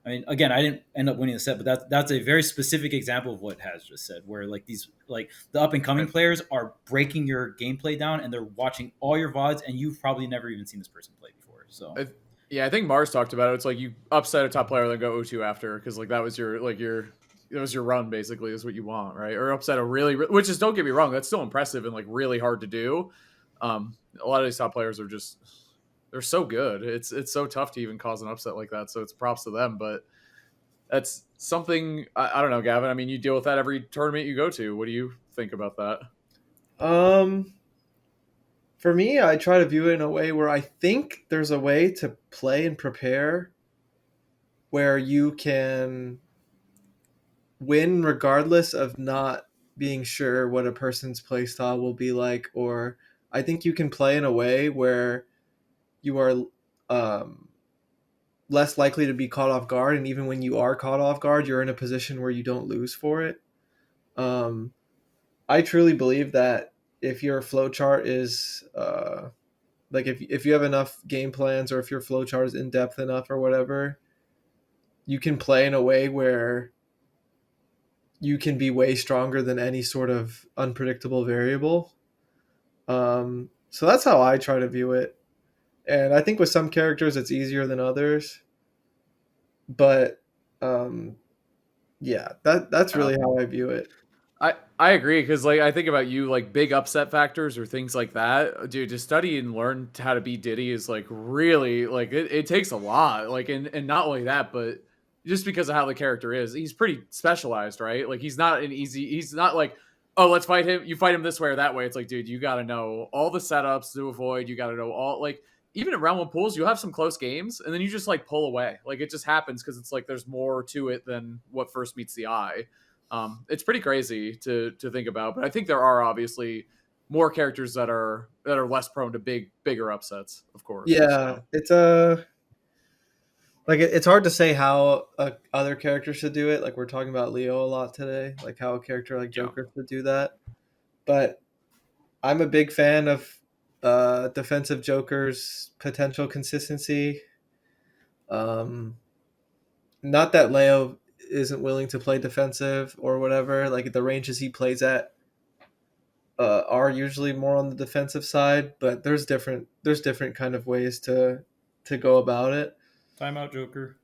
I mean, again, I didn't end up winning the set, but that's a very specific example of what Haz just said, where like these, like the up and coming players are breaking your gameplay down, and they're watching all your VODs, and you've probably never even seen this person play before. So I think Mars talked about it. It's like you upset a top player, then go 0-2 after, because like that was your run, basically, is what you want, right? Or upset a which is, don't get me wrong, that's still impressive and like really hard to do. A lot of these top players are They're so good. It's so tough to even cause an upset like that. So it's props to them. But that's something I don't know, Gavin. I mean, you deal with that every tournament you go to. What do you think about that? For me, I try to view it in a way where I think there's a way to play and prepare where you can win regardless of not being sure what a person's playstyle will be like, or I think you can play in a way where you are um, less likely to be caught off guard, and even when you are caught off guard, you're in a position where you don't lose for it. um, I truly believe that if your flowchart is like if you have enough game plans, or if your flowchart is in depth enough or whatever, you can play in a way where you can be way stronger than any sort of unpredictable variable. So that's how I try to view it. And I think with some characters it's easier than others. But yeah, that's really how I view it. I agree, because like I think about you, like big upset factors or things like that, dude. To study and learn how to beat Diddy is like really like it takes a lot. Like and not only that, but just because of how the character is, he's pretty specialized, right? Like he's not an easy. He's not like, oh, let's fight him. You fight him this way or that way. It's like, dude, you got to know all the setups to avoid. You got to know all like even in round one pools, you have some close games, and then you just like pull away. Like it just happens because it's like there's more to it than what first meets the eye. It's pretty crazy to think about, but I think there are obviously more characters that are less prone to bigger upsets, of course. Yeah, So. it's like it's hard to say how other characters should do it. Like we're talking about Leo a lot today, like how a character like Joker should do that. But I'm a big fan of defensive Joker's potential consistency. Not that Leo isn't willing to play defensive or whatever. Like the ranges he plays at are usually more on the defensive side, but there's different kind of ways to go about it. Timeout, Joker.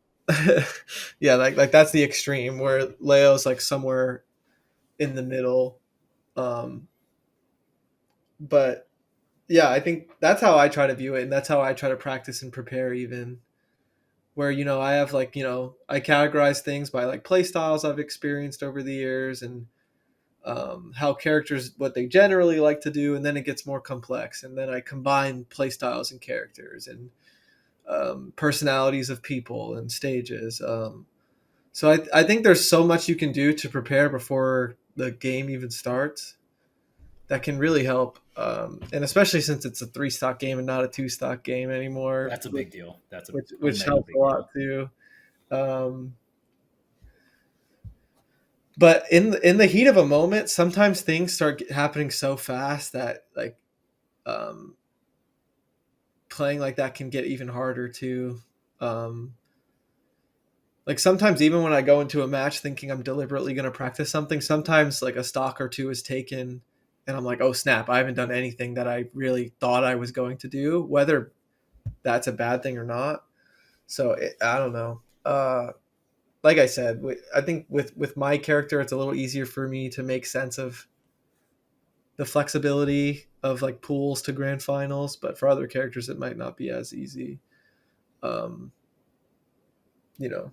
Yeah, like that's the extreme where Leo's like somewhere in the middle. But yeah, I think that's how I try to view it, and that's how I try to practice and prepare. Even where I have like I categorize things by like play styles I've experienced over the years, and how characters what they generally like to do, and then it gets more complex, and then I combine play styles and characters and personalities of people and stages. So I think there's so much you can do to prepare before the game even starts that can really help. And especially since it's a 3-stock game and not a 2-stock game anymore. That's a big deal. That's which helps a lot too. But in the heat of a moment, sometimes things start happening so fast that like playing like that can get even harder too. Like sometimes even when I go into a match thinking I'm deliberately going to practice something, sometimes like a stock or two is taken and I'm like, oh snap, I haven't done anything that I really thought I was going to do, whether that's a bad thing or not. So I don't know. Like I said, I think with my character, it's a little easier for me to make sense of the flexibility of like pools to grand finals, but for other characters, it might not be as easy. You know,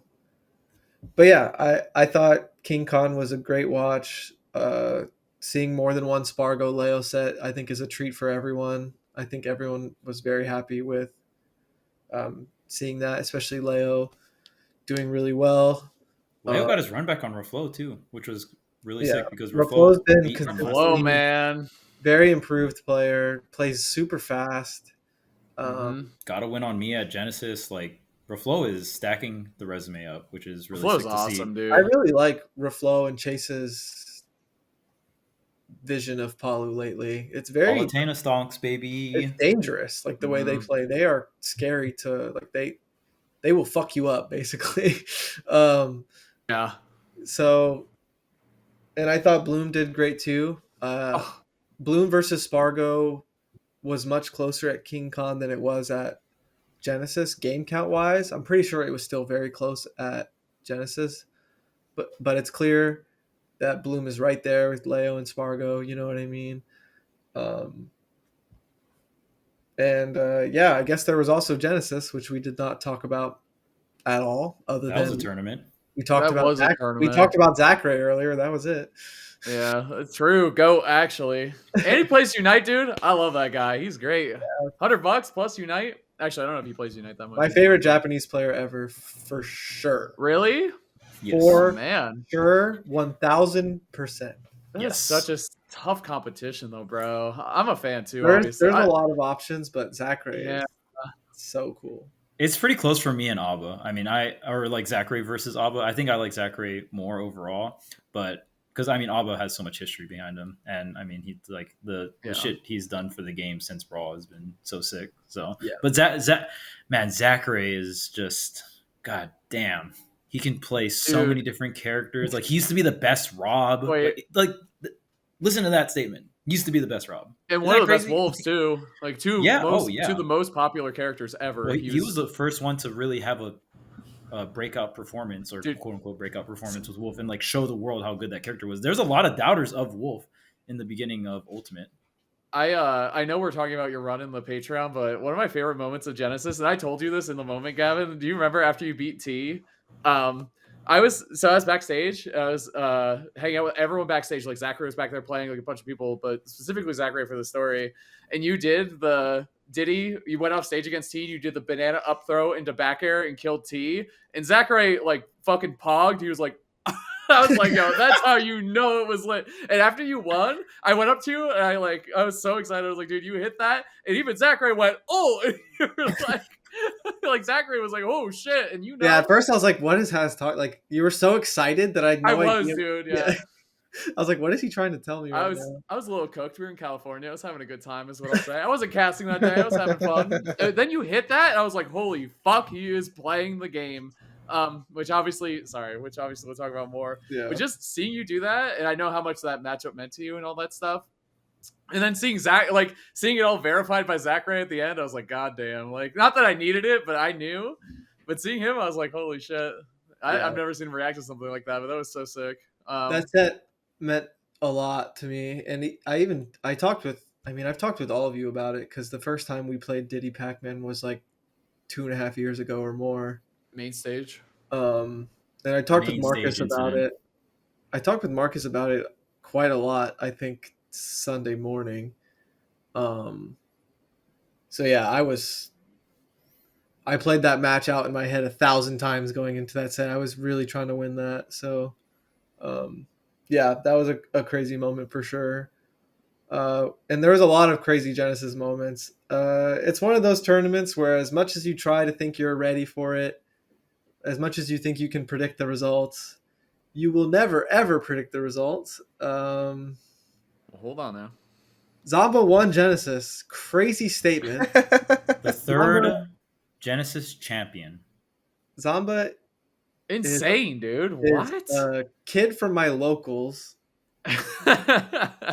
but yeah, I thought King Khan was a great watch. Seeing more than one Spargo Leo set, I think, is a treat for everyone. I think everyone was very happy with seeing that, especially Leo doing really well. Leo got his run back on Reflow too, which was really sick because Reflow's been beat him Hello, man. Very improved player, plays super fast. Got to win on Miya at Genesis. Like Reflow is stacking the resume up, which is really Reflow's sick awesome, to see. dude. I really like Reflow and Chase's vision of Palu lately. It's very Palutena stonks, baby. It's dangerous. Like the way they play, they are scary to like. They will fuck you up basically. Yeah. So, and I thought Bloom did great too. Bloom versus Spargo was much closer at King Khan than it was at Genesis game count wise. I'm pretty sure it was still very close at Genesis, but it's clear that Bloom is right there with Leo and Spargo. You know what I mean? And yeah, I guess there was also Genesis, which we did not talk about at all. Other That than was a tournament. we talked That about was a we tournament. talked about Zackray earlier. That was it. Yeah, it's true. Go actually. And he plays Unite, dude. I love that guy. He's great. $100 plus Unite. Actually, I don't know if he plays Unite that much. My favorite Japanese player ever, for sure. Really? Yes. For Oh, man. sure, 1000%. That's Yes. such a tough competition, though, bro. I'm a fan too. There's Obviously, a lot of options, but Zackray Yeah. is so cool. It's pretty close for me and Abba. I mean, or like Zackray versus Abba. I think I like Zackray more overall, but because I mean, Abba has so much history behind him, and I mean, he like the shit he's done for the game since Brawl has been so sick. So, Yeah. But man, Zackray is just god damn. He can play so many different characters. Like he used to be the best R.O.B. Wait. Like listen to that statement. He used to be the best R.O.B. And Isn't one that of the best crazy? wolves too. Like two of the most popular characters ever. Well, he was the first one to really have a breakout performance, or quote unquote breakout performance with Wolf, and like show the world how good that character was. There's a lot of doubters of Wolf in the beginning of Ultimate. I know we're talking about your run in the Patreon, but one of my favorite moments of Genesis, and I told you this in the moment, Gavin. Do you remember after you beat T? I was backstage. I was hanging out with everyone backstage. Like Zackray was back there playing, like a bunch of people, but specifically Zackray for the story. And you did the Diddy. You went off stage against T. You did the banana up throw into back air and killed T. And Zackray like fucking pogged. He was like, I was like, yo, that's how you know it was lit. And after you won, I went up to you and I was so excited. I was like, dude, you hit that. And even Zackray went, oh, and you were like Zackray was like, oh shit. And you know, yeah, at first I was like, what is Haz talking? Like you were so excited that I had no idea. Dude. Yeah. I was like, what is he trying to tell me? I was a little cooked. We were in California. I was having a good time, is what I'll say. I wasn't casting that day. I was having fun. Then you hit that, and I was like, holy fuck, he is playing the game. Which obviously we'll talk about more. Yeah. But just seeing you do that, and I know how much that matchup meant to you and all that stuff. And then seeing it all verified by Zackray at the end, I was like, God damn. Like, not that I needed it, but I knew. But seeing him, I was like, holy shit. I've never seen him react to something like that, but that was so sick. That set meant a lot to me. And I've talked with all of you about it, because the first time we played Diddy Pac-Man was like 2.5 years ago or more. Main stage. And I talked with Marcus about it. I talked with Marcus about it quite a lot, I think Sunday morning. So yeah, I played that match out in my head 1,000 times going into that set. I was really trying to win that. So yeah, that was a crazy moment for sure. And there was a lot of crazy Genesis moments. It's one of those tournaments where as much as you try to think you're ready for it, as much as you think you can predict the results, you will never, ever predict the results. Well, hold on now. Zomba won Genesis. Crazy statement. The third Genesis champion. Zomba. Insane, dude. What? A kid from my locals that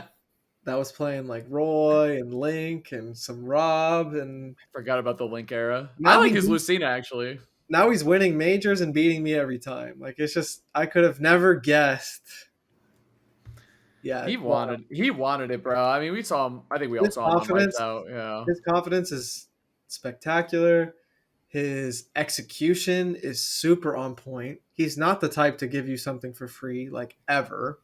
was playing like Roy and Link and some R.O.B. and forgot about the Link era. Now I like his Lucina actually. Now he's winning majors and beating me every time. Like it's just I could have never guessed. Yeah, he wanted it, bro. I mean, we saw him. I think we all saw him on Lights Out. Yeah, his confidence is spectacular. His execution is super on point. He's not the type to give you something for free, like ever.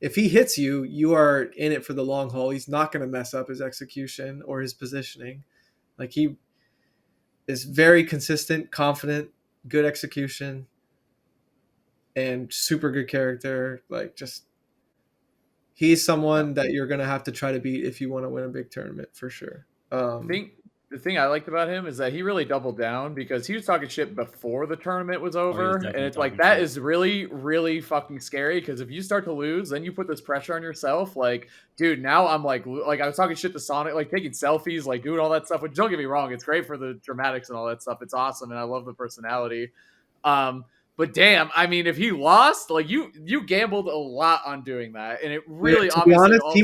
If he hits you, you are in it for the long haul. He's not going to mess up his execution or his positioning. Like he is very consistent, confident, good execution, and super good character. Like just, he's someone that you're going to have to try to beat if you want to win a big tournament for sure. The thing I liked about him is that he really doubled down because he was talking shit before the tournament was over. And it's like, that is really, really fucking scary because if you start to lose, then you put this pressure on yourself. Like, dude, now I'm like I was talking shit to Sonic, like taking selfies, like doing all that stuff, which don't get me wrong, it's great for the dramatics and all that stuff. It's awesome. And I love the personality. But damn, I mean, if he lost, like you gambled a lot on doing that. And it really, to be honest, he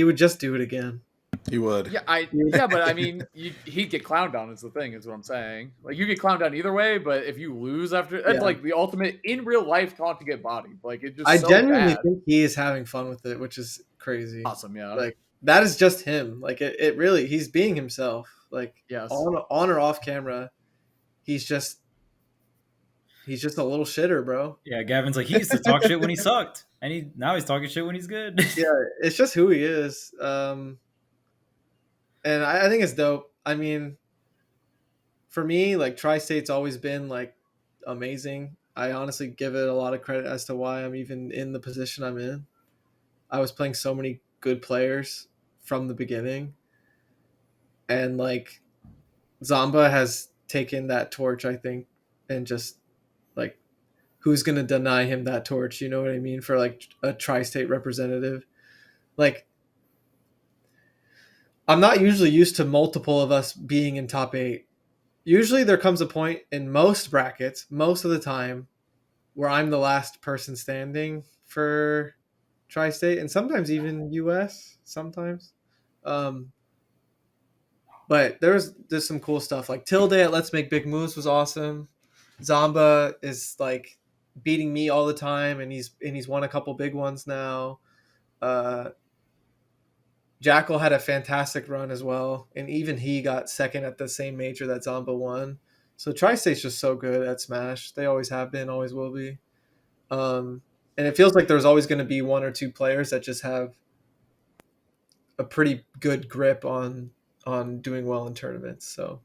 would just do it again. He would. Yeah, but I mean, he'd get clowned on is the thing, is what I'm saying. Like, you get clowned on either way, but if you lose after, that's like the ultimate in real life taunt to get bodied. Like, it just I genuinely think he is having fun with it, which is crazy. Awesome, yeah. Like, that is just him. Like it really, he's being himself. Like Yes. on or off camera, he's just a little shitter, bro. Yeah, Gavin's like, he used to talk shit when he sucked, and now he's talking shit when he's good. Yeah, it's just who he is. And I think it's dope. I mean, for me, like Tri-State's always been like amazing. I honestly give it a lot of credit as to why I'm even in the position I'm in. I was playing so many good players from the beginning, and like Zomba has taken that torch, I think, and just like who's gonna deny him that torch? You know what I mean? For like a Tri-State representative, like I'm not usually used to multiple of us being in top 8. Usually there comes a point in most brackets, most of the time, where I'm the last person standing for Tri-State, and sometimes even US, sometimes. But there's some cool stuff. Like Tilde at Let's Make Big Moves was awesome. Zomba is like beating me all the time, and he's won a couple big ones now. Jakal had a fantastic run as well, and even he got second at the same major that Zomba won. So Tri-State's just so good at Smash. They always have been, always will be. And it feels like there's always going to be one or two players that just have a pretty good grip on doing well in tournaments. So,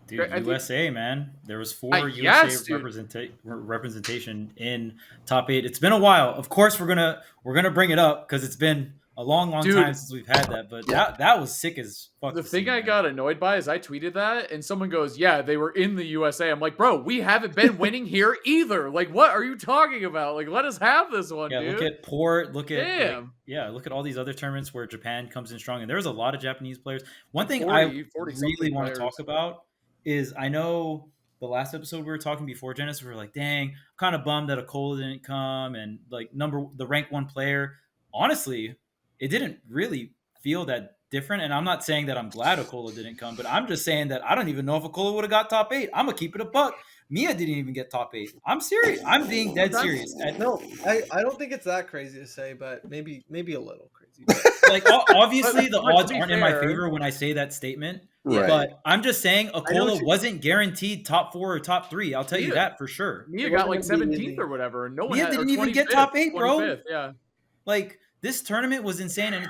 dude, USA, man, there was 4 USA representation in top 8. It's been a while. Of course, we're gonna bring it up because it's been a long time since we've had that. But that was sick as fuck. The thing I got annoyed by is I tweeted that and someone goes, "Yeah, they were in the USA." I'm like, "Bro, we haven't been winning here either. Like, what are you talking about? Like, let us have this one, dude." Look at Port. Look at Damn. look at all these other tournaments where Japan comes in strong, and there's a lot of Japanese players. One thing I really want to talk about is, I know the last episode we were talking before Genesis, we were like, dang, I'm kind of bummed that Acola didn't come, and like the rank 1 player. Honestly, it didn't really feel that different, and I'm not saying that I'm glad Acola didn't come, but I'm just saying that I don't even know if Acola would have got top 8. I'm gonna keep it a buck. Miya didn't even get top 8. I'm serious. I'm being dead serious. No, I don't think it's that crazy to say, but maybe a little crazy. Like, obviously the odds aren't in my favor when I say that statement. Right. But I'm just saying Acola wasn't guaranteed top 4 or top 3. I'll tell you that for sure. Miya got like 17th or whatever. No one didn't even get top 8, bro. Yeah. Like, this tournament was insane, and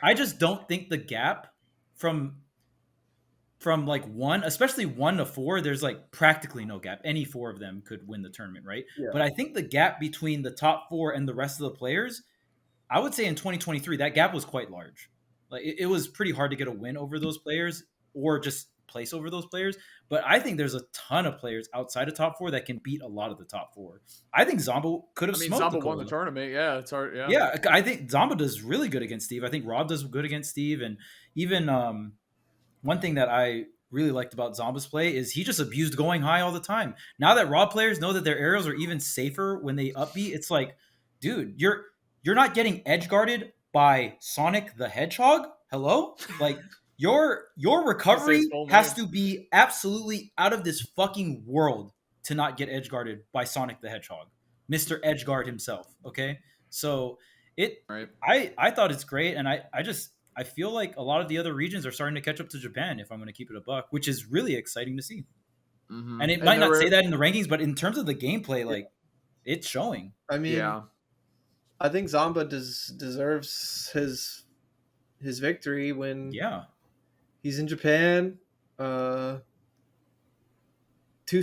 I just don't think the gap from like 1, especially 1 to 4, there's like practically no gap. Any 4 of them could win the tournament, right? Yeah. But I think the gap between the top 4 and the rest of the players, I would say in 2023, that gap was quite large. Like it was pretty hard to get a win over those players or just place over those players. But I think there's a ton of players outside of top 4 that can beat a lot of the top 4. I think Zomba could have smoked Zomba won the tournament. Yeah, it's hard. Yeah. Yeah, I think Zomba does really good against Steve. I think R.O.B does good against Steve. And even one thing that I really liked about Zomba's play is he just abused going high all the time. Now that R.O.B players know that their aerials are even safer when they upbeat, it's like, dude, you're not getting edge guarded by Sonic the Hedgehog. Hello? Like your recovery has to be absolutely out of this fucking world to not get edge guarded by Sonic the Hedgehog, Mr. Edgeguard himself. Okay, so I thought it's great, and I feel like a lot of the other regions are starting to catch up to Japan, if I'm going to keep it a buck, which is really exciting to see. Mm-hmm. And it might not say that in the rankings, but in terms of the gameplay, like it's showing. I mean, I think Zomba deserves his victory when he's in Japan. 2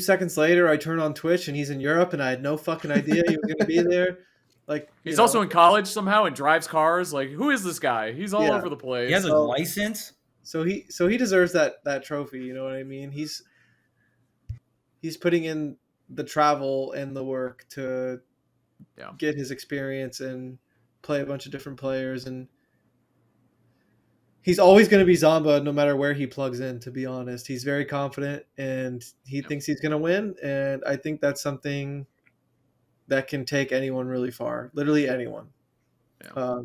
seconds later, I turn on Twitch and he's in Europe, and I had no fucking idea he was going to be there. Like he's also in college somehow and drives cars. Like, who is this guy? He's all over the place. He has a license, so he deserves that trophy. You know what I mean? He's putting in the travel and the work to get his experience and play a bunch of different players, and he's always going to be Zomba no matter where he plugs in, to be honest. He's very confident, and he thinks he's going to win, and I think that's something that can take anyone really far. Literally anyone. Yeah.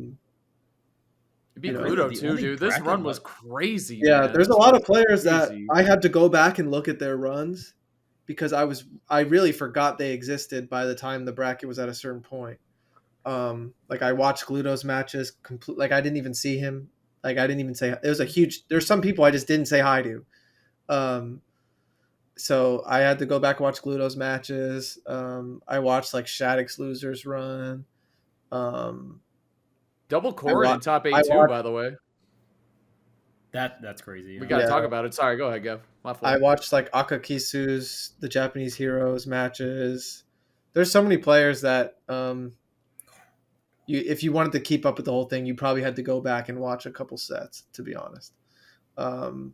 It'd be Pluto too, dude. This run was crazy. Yeah, man. There's a lot of players that I had to go back and look at their runs because I really forgot they existed by the time the bracket was at a certain point. Like I watched Gluto's matches. Like I didn't even see him. Like I didn't even say it was a huge. There's some people I just didn't say hi to. So I had to go back and watch Gluto's matches. I watched like Shadic's losers run. Double Corrin in top 8 too, by the way. That's crazy. We got to talk about it. Sorry, go ahead, Gav. My fault. I watched like Akakisu's, the Japanese heroes matches. There's so many players that if you wanted to keep up with the whole thing, you probably had to go back and watch a couple sets, to be honest. But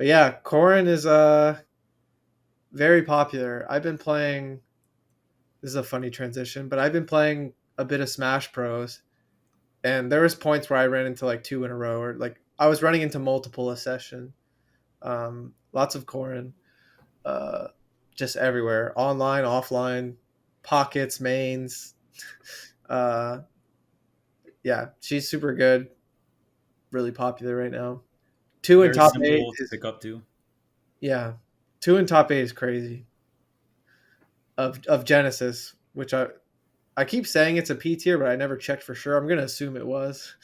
yeah, Corrin is very popular. I've been playing. This is a funny transition, but I've been playing a bit of Smash Bros. And there was points where I ran into like 2 in a row, or like I was running into multiple a session. Lots of Corrin, just everywhere, online, offline, pockets, mains. Yeah, she's super good, really popular right now. 2 in top 8 to pick up too. Yeah, 2 in top 8 is crazy. Of Genesis, which I keep saying it's a P tier, but I never checked for sure. I'm gonna assume it was.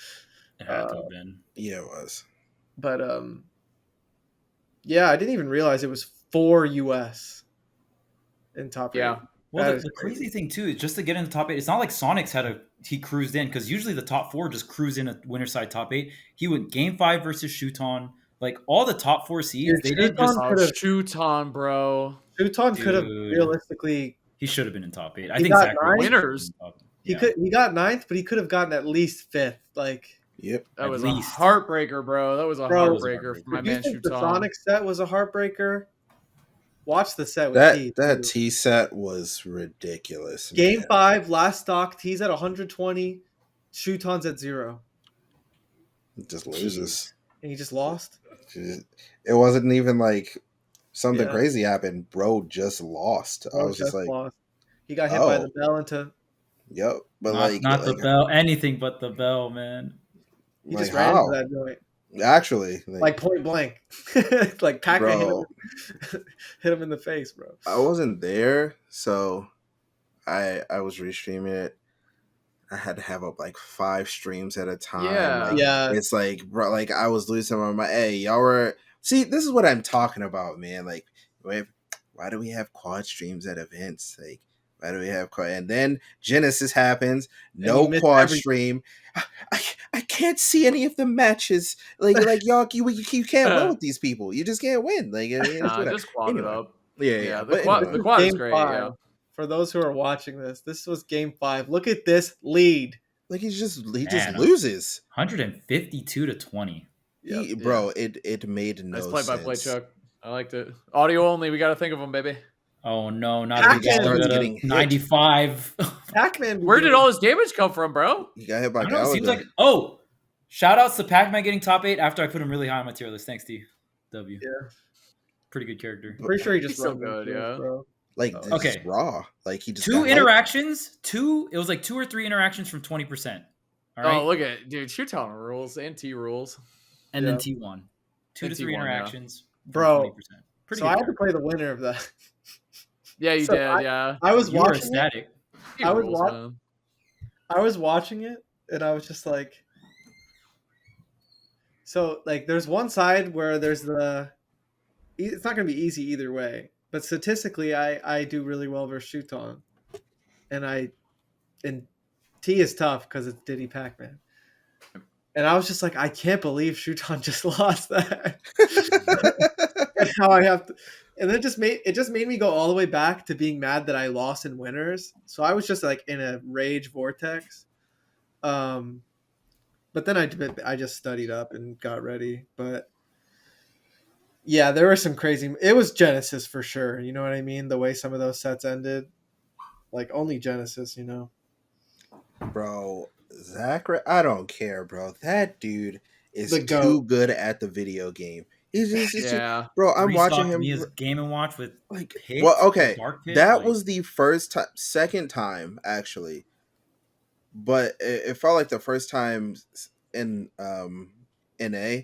It had to have been. Yeah, it was. But yeah, I didn't even realize it was 4 US in top 8. Yeah. Well, the crazy thing too is just to get in the top 8. It's not like Sonix he cruised in, because usually the top 4 just cruise in a winner side top 8. He went game 5 versus Shuton. Like all the top 4 seeds, they did just Shuton, bro. Shuton could have realistically. He should have been in top 8. I think Zackray winners. He got 9th, but he could have gotten at least 5th. Like, yep, that was a heartbreaker, bro. That was a heartbreaker for my man Shuton. The Sonic set was a heartbreaker. Watch the set with T. That T set was ridiculous. Game 5, last stock. T's at 120. Shuton's at 0. It just loses. And he just lost. It wasn't even like something crazy happened. Bro just lost. I was just like, lost. He got hit by the bell into. Yep, but not the bell. Anything but the bell, man. He just ran into that joint. Actually, like point blank, like Pac-Man hit him in the face, bro. I wasn't there, so I was restreaming it. I had to have up like 5 streams at a time. Yeah. It's like, bro, like I was losing my mind. Hey, y'all were. See, this is what I'm talking about, man. Like, why do we have quad streams at events? Like, why do we have quad? And then Genesis happens, no quad stream. I can't see any of the matches. Like y'all, you can't win with these people. You just can't win. Like, just quad it up. Yeah. The quad is great. Yeah. For those who are watching this was game 5. Look at this lead. Like he just loses. 152-20. Bro, it made no sense. Nice play-by-play, Chuck. I liked it. Audio only. We got to think of them, baby. Oh no, not getting 95. Pac-Man. Where did all this damage come from, bro? You got hit by Gallagher. It seems like shout outs to Pac-Man getting top 8 after I put him really high on my tier list. Thanks, D. W. Yeah. Pretty good character. Pretty sure he just so good, bro. Like okay, raw. Like he just 2 interactions. It was like 2 or 3 interactions from 20%. All right. Oh, look at dude, Shuton rules and T rules, and then T1. 2 to 3 interactions, bro. 20%. So I had to play the winner of that. Yeah, you did. Yeah, I was you watching ecstatic. I was watching it, and I was just like, so like, there's one side where there's it's not going to be easy either way. But statistically, I do really well versus Shuton. And T is tough because it's Diddy Pac-Man. And I was just like, I can't believe Shuton just lost that. And how I have to, and it just made me go all the way back to being mad that I lost in winners. So I was just like in a rage vortex. But then I just studied up and got ready. But yeah, there were some crazy. It was Genesis for sure. You know what I mean? The way some of those sets ended, like only Genesis. You know, bro. Zackray, I don't care, bro. That dude is too good at the video game. He's just bro. I'm watching him. Miya's Game and Watch with like pits, well, okay, that like, was the second time actually, but it felt like the first time in NA.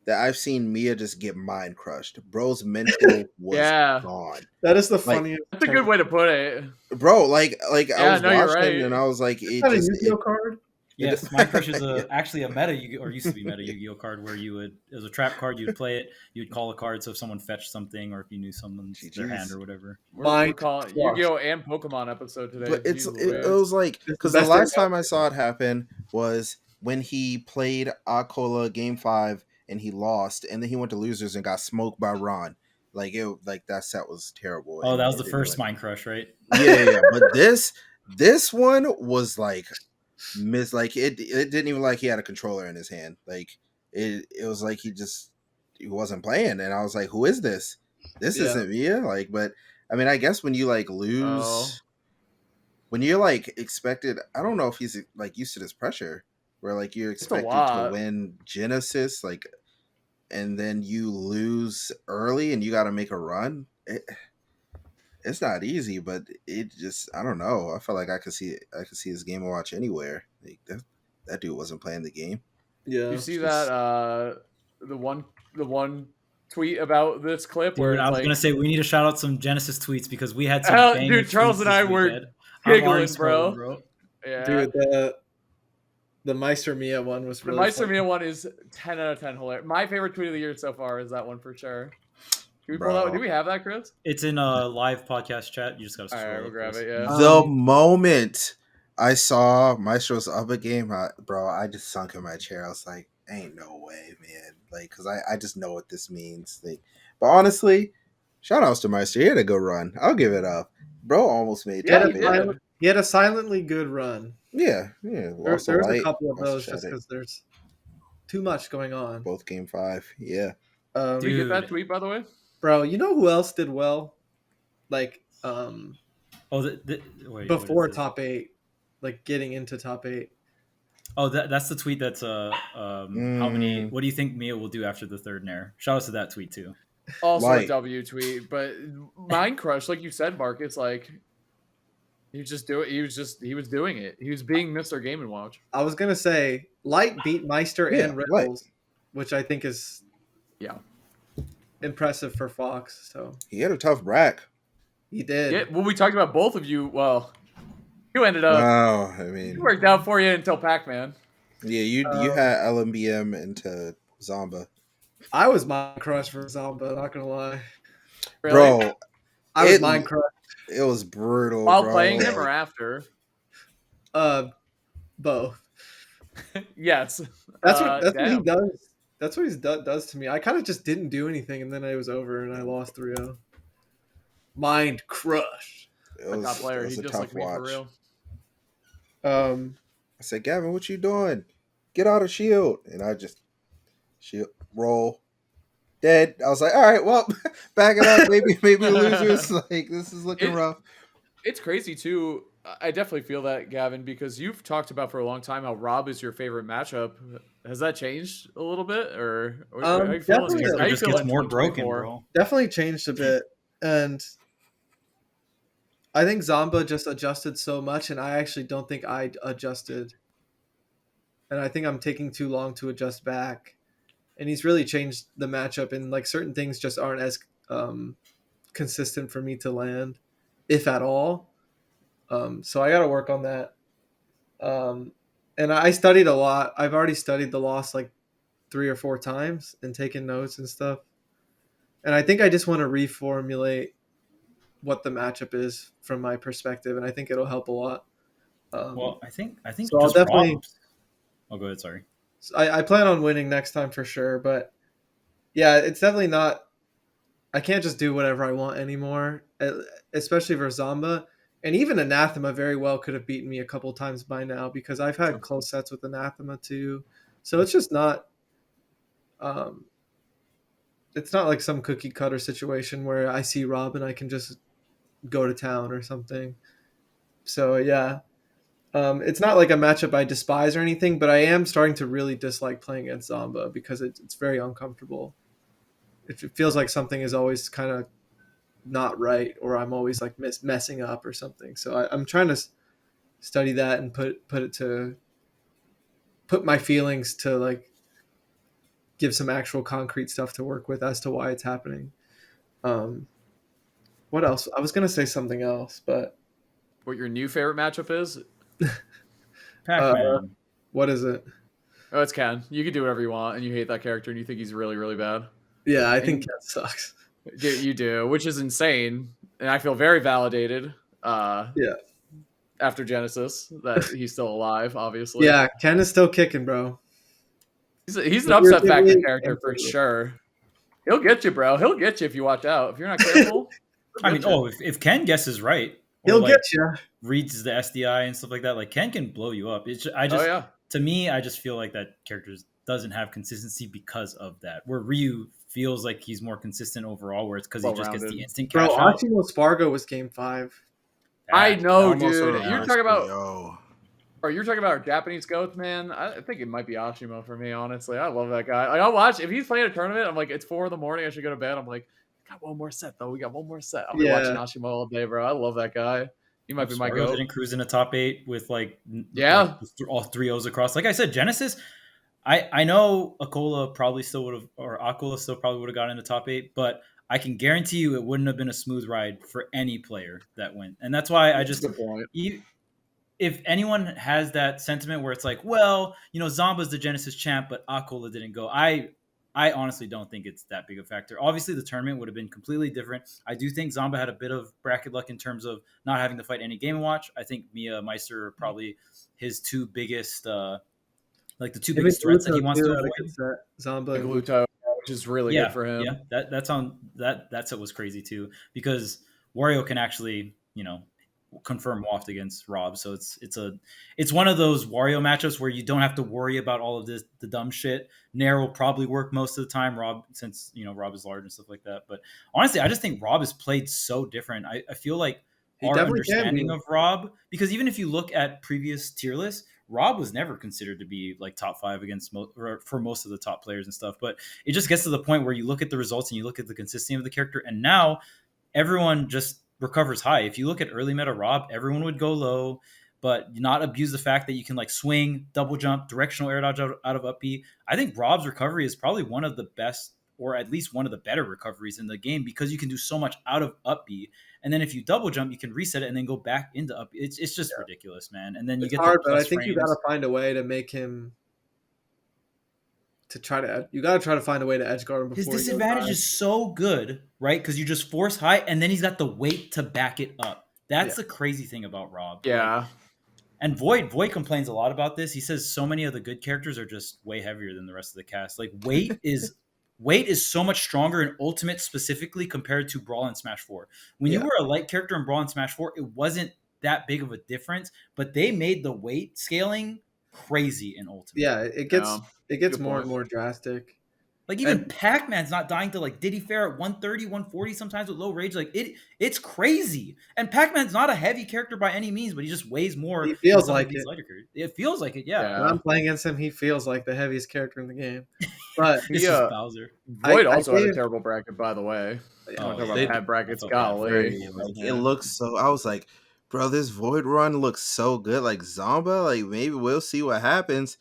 that I've seen Miya just get mind crushed. Bro's mental was Yeah. gone. That is the Like, funniest. That's a good way to put it. Bro, like I Yeah, was no, you're watching right. and I was like, Is it that a just Yu-Gi-Oh card? Yes, Mind Crush is actually a meta or used to be meta Yu-Gi-Oh card where it was a trap card. You'd play it, you'd call a card, so if someone fetched something or if you knew someone's their hand GGs. or whatever. We're Mind calling Crush. Yu-Gi-Oh and Pokemon episode today. But Jeez it Louise. was like It's the because the best thing last about time I saw it happen was when he played Acola Game 5 and he lost, and then he went to losers and got smoked by Ron. Like that set was terrible. Oh, and that was it the didn't first really- Mind Crush, right? Yeah. But this one was like like it didn't even like he had a controller in his hand. Like it was like he wasn't playing, and I was like, who is this? This Yeah. isn't Mia. Like, but I mean, I guess when you like lose. Oh. When you're like expected, I don't know if he's like used to this pressure where like you're a expected to lot. win Genesis, like, and then you lose early and you got to make a run. It's not easy, but it just I don't know. I felt like I could see his Game & Watch anywhere. Like that dude wasn't playing the game. Yeah. You see just- that the one tweet about this clip where Dude, it's I was like, gonna say we need to shout out some Genesis tweets because we had some. Hell, banging dude, Charles tweets and I this were weekend. I'm already giggling, bro. scrolling, yeah, Dude, the Meister Mia one was the really Meister funny. Mia one is 10 out of 10 hilarious. My favorite tweet of the year so far is that one for sure. Can we pull Bro. that? Do we have that, Chris? It's in a live podcast chat. You just gotta All scroll. right, we'll grab Chris. it. Yeah. The moment I saw Maestro's Upper game, bro, I just sunk in my chair. I was like, ain't no way, man. Like, because I just know what this means. Like, but honestly, shout outs to Maestro. He had a good run. I'll give it up. Bro almost made Yeah, top he eight. did. He had a silently good run. Yeah. There's Also a light, couple of also those just Shadic. because there's too much going on. Both game 5. Yeah. Did we get that Dude. tweet, by the way? Bro, you know who else did well? Like Oh, wait, before what is this? top 8, like getting into top 8. Oh, that's the tweet. That's how many? What do you think Mia will do after the third Nair? Shout out to that tweet too. Also Light. a W tweet, but Mind Crush, like you said, Marcus, like he was doing it. He was being Mr. Game & Watch. I was gonna say Light beat Meister Yeah, and Light. Rebels, which I think is Yeah. impressive for Fox. So He had a tough brack. he did. Yeah, well, we talked about both of you. Well, you ended up Wow. I mean, it worked out for you until Pac-Man. yeah, you had LMBM into Zomba. I was Mind Crush for Zomba, not gonna lie. Really? Bro, I was It- Mind Crush. it was brutal. While bro. playing him or after? Both. Yes. That's what he damn. does. That's what he does to me. I kind of just didn't do anything, and then it was over, and I lost 3-0. Mind Crush. It A was, top player. it was He a just tough like me for watch. real. I said, Gavin, what you doing? Get out of shield. And I just shield roll. Dead. I was like, all right, well, back it up, maybe losers. Like, this is looking rough. It's crazy too. I definitely feel that, Gavin, because you've talked about for a long time how R.O.B is your favorite matchup. Has that changed a little bit, or how you feeling? definitely. How It you just feeling gets more broken, 2024? bro. Definitely changed a bit, and I think Zomba just adjusted so much, and I actually don't think I adjusted, and I think I'm taking too long to adjust back. And he's really changed the matchup, and like certain things just aren't as consistent for me to land, if at all. So I got to work on that. And I studied a lot. I've already studied the loss like 3 or 4 times and taken notes and stuff. And I think I just want to reformulate what the matchup is from my perspective, and I think it'll help a lot. Well, I think So I'll just definitely- Rob- Oh, go ahead. Sorry. I plan on winning next time for sure, but yeah, it's definitely not. I can't just do whatever I want anymore, especially for Zomba. And even Anathema very well could have beaten me a couple times by now because I've had close sets with Anathema too. So it's just not. It's not like some cookie cutter situation where I see R.O.B and I can just go to town or something. So yeah. It's not like a matchup I despise or anything, but I am starting to really dislike playing against Zomba because it's very uncomfortable. It feels like something is always kind of not right, or I'm always like messing up or something. So I'm trying to study that and put my feelings to like give some actual concrete stuff to work with as to why it's happening. What else? I was gonna say something else, but What your new favorite matchup is? Pac-Man. what is it? Oh, it's Ken. You can do whatever you want, and you hate that character, and you think he's really, really bad. Yeah, I And think Ken sucks. you do, which is insane, and I feel very validated. Yeah. After Genesis, that he's still alive. Obviously, Yeah, Ken is still kicking, bro. He's an upset factor Figuratively character and for literally. sure. He'll get you, bro. He'll get you if you watch out. If you're not careful. I mean, if Ken guesses right, or He'll like get you. reads the SDI and stuff like that, like Ken can blow you up. To me, I just feel like that character doesn't have consistency because of that. Where Ryu feels like he's more consistent overall, where it's because he just gets the instant cash Bro, out. Ashimo Spargo was game 5. I know, Almost dude. went You're talking about. Yo. Or you're talking about our Japanese goats, man. I think it might be Ashimo for me, honestly. I love that guy. Like, I'll watch if he's playing a tournament. I'm like, it's 4 a.m. I should go to bed. I'm like, got one more set though. We got one more set. I'll be watching Ashimo all day, bro. I love that guy. He might be my goat. Didn't cruise in the top 8 with like all 3 O's across. Like I said, Genesis. I know Acola probably still would have, or Acola still probably would have gotten in the top 8, but I can guarantee you it wouldn't have been a smooth ride for any player that went. And that's why I just, Good point. If anyone has that sentiment where it's like, well, Zomba's the Genesis champ, but Acola didn't go. I honestly don't think it's that big a factor. Obviously, the tournament would have been completely different. I do think Zomba had a bit of bracket luck in terms of not having to fight any Game & Watch. I think Miya, Meister are probably his two biggest, the two biggest threats that he wants to avoid. Zomba and Gluto, which is really good for him. Yeah, that was crazy too, because Wario can actually, confirm waft against R.O.B. So it's one of those Wario matchups where you don't have to worry about all of the dumb shit. Nair will probably work most of the time, R.O.B., since R.O.B. is large and stuff like that. But honestly, I just think R.O.B. is played so different. I feel like our understanding of R.O.B., because even if you look at previous tier lists, R.O.B. was never considered to be like top 5 against for most of the top players and stuff. But it just gets to the point where you look at the results and you look at the consistency of the character, and now everyone just recovers high. If you look at early meta R.O.B., everyone would go low, but not abuse the fact that you can like swing, double jump, directional air dodge out of up B. I think R.O.B.'s recovery is probably one of the best, or at least one of the better recoveries in the game, because you can do so much out of up B. And then if you double jump, you can reset it and then go back into up B. It's just ridiculous, man. And then you get hard, the but I think frames. you got to find a way to make him you got to try to find a way to edge guard him before his disadvantage is so good, right? Because you just force high, and then he's got the weight to back it up. That's the crazy thing about R.O.B. Yeah. And Void complains a lot about this. He says so many of the good characters are just way heavier than the rest of the cast. Like weight is so much stronger in Ultimate specifically compared to Brawl and Smash 4. When you were a light character in Brawl and Smash 4, it wasn't that big of a difference, but they made the weight scaling crazy in Ultimate. Yeah, it gets more and more drastic. Like even Pac-Man's not dying to like Diddy Fair at 130, 140 sometimes with low rage. Like it's crazy. And Pac-Man's not a heavy character by any means, but he just weighs more. He feels like it. It feels like it, yeah. When I'm playing against him, he feels like the heaviest character in the game. But it's just Bowser. Void also had a terrible bracket, by the way. They had brackets. Golly. It looks so. I was like, bro, this Void run looks so good. Like Zomba, like maybe we'll see what happens.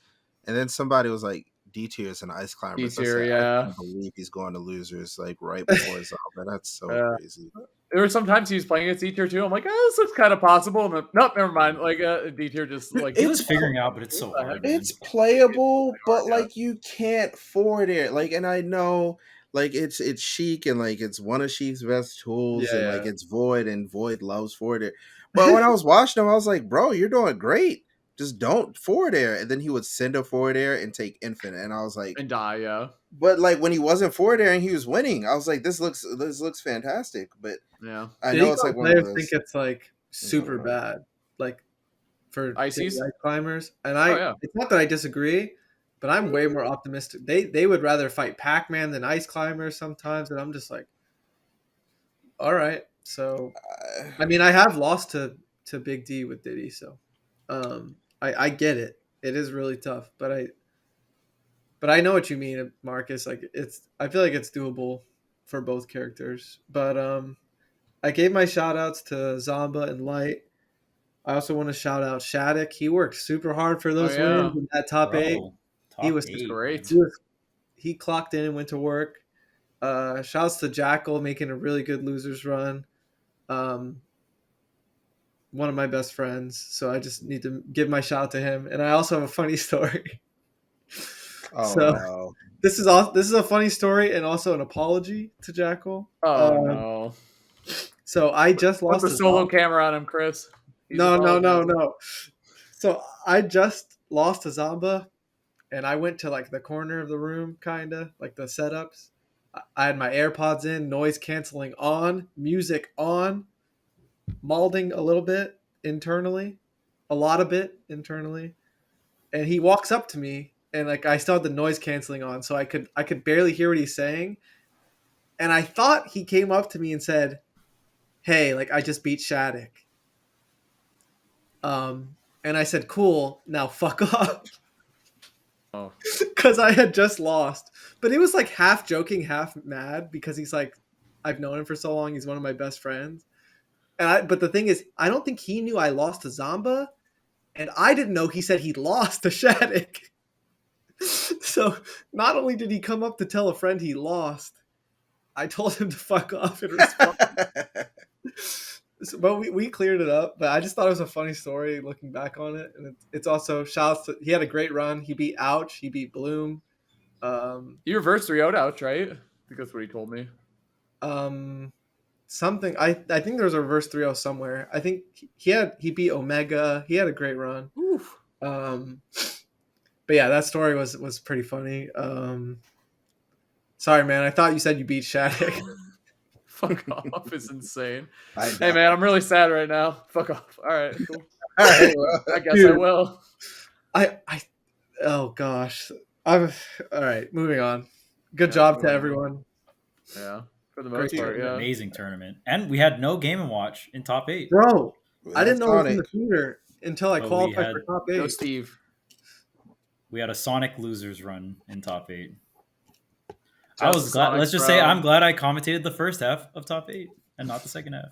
And then somebody was like, D tier is an ice climber. D-tier, I can't believe he's going to losers like right before Zomba. That's so crazy. There were some times he was playing against D tier too. I'm like, this looks kind of possible. And then, nope, never mind. Like D tier just like he was figuring out, but it's so hard. It's playable, but like you can't forward it. Like, and I know like it's Sheik and like it's one of Sheik's best tools, and like it's Void, and Void loves forward it. But when I was watching him, I was like, bro, you're doing great. Just don't forward air. And then he would send a forward air and take infinite. And I was like, and die, yeah. But like when he wasn't forward air and he was winning, I was like, this looks fantastic. But yeah, I know it's like one of those. think it's like super bad, like for ice climbers. And it's not that I disagree, but I'm way more optimistic. They would rather fight Pac-Man than ice climbers sometimes, and I'm just like, all right. So I mean, I have lost to Big D with Diddy, so I get it. It is really tough, but I know what you mean, Marcus. Like I feel like it's doable for both characters. But I gave my shout outs to Zomba and Light. I also want to shout out Shadic. He worked super hard for those wins in that top 8. He was great. he clocked in and went to work. Shouts to Jakal making a really good losers run. One of my best friends, so I just need to give my shout out to him. And I also have a funny story. Oh So no. this is a funny story and also an apology to Jakal. Oh no. So I just Put lost the a solo Zomba. camera on him, Chris. He's No. apologizing. So I just lost a Zomba, and I went to like the corner of the room, kind of like the setups. I had my AirPods in, noise canceling on, music on, malding a little bit internally, a lot of it internally. And he walks up to me, and like I still had the noise canceling on, so I could barely hear what he's saying. And I thought he came up to me and said, "Hey, like I just beat Shadic." And I said, "Cool, now fuck off." Oh. Because I had just lost. But it was like half joking, half mad because he's like, I've known him for so long. He's one of my best friends. But the thing is, I don't think he knew I lost to Zomba. And I didn't know he said he lost to Shadic. So not only did he come up to tell a friend he lost, I told him to fuck off in response. But we cleared it up. But I just thought it was a funny story looking back on it. And it's also shouts to, he had a great run. He beat Ouch. He beat Bloom. You reversed 3-0 Ouch, right? I think that's what he told me. Something I think there was a reverse 3-0 somewhere. I think he beat Omega. He had a great run. Oof. But yeah, that story was pretty funny. Sorry, man. I thought you said you beat Shadic. Fuck off is insane. I Hey man, I'm really sad right now. Fuck off. All right, cool. All right, well, I guess Dude. I will. I oh gosh. All right. Moving on. Good Yeah, job to moving on. everyone. Yeah, for the Great most part, yeah. Amazing tournament. And we had no Game & Watch in top 8. Bro, I didn't that's know it was in Sonic. the theater until I But we qualified had- for top Go 8. Steve. We had a Sonic losers run in top 8. I Shouts was to glad. Sonix, Let's just bro. say I'm glad I commentated the first half of top 8 and not the second half.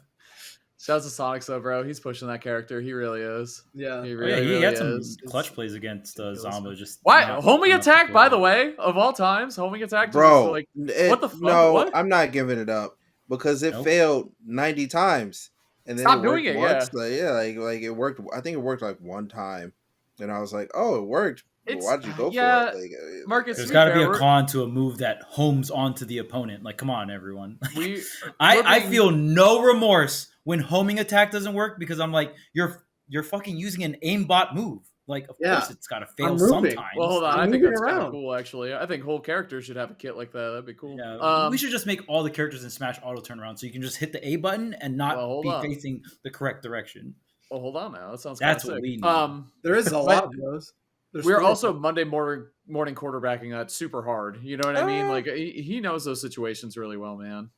Shouts to Sonix though, bro. He's pushing that character. He really is. Yeah. He Oh, really, yeah, he really had some is. clutch plays against Zomba. Just Why? not Homing enough to attack, pull by it. the way, of all times. Homing attack, just Bro, like it- what the fuck? No, What? I'm not giving it up because it Nope. failed 90 times, and then Stop it doing worked it, once. Like it worked. I think it worked like one time, and I was like, "Oh, it worked." Well, It's- why'd you go yeah, for it? Like, Marcus, There's to be got to be fair, a we're- con to a move that homes onto the opponent. Like, come on, everyone. we. I being- feel no remorse when homing attack doesn't work because I'm like, you're fucking using an aimbot move. Like, of Yeah. course it's got to fail I'm moving. sometimes. Well, hold on. I'm I think moving that's kind of around. cool, actually. I think whole characters should have a kit like that. That'd be cool. Yeah, we should just make all the characters in Smash auto turn around so you can just hit the A button and not Well, hold be on. facing the correct direction. Well, hold on now. That sounds That's kinda what sick. we need. There is a But- lot of those. There's We're 4 also Monday morning quarterbacking that super hard. You know what I mean? Ah. Like he knows those situations really well, man.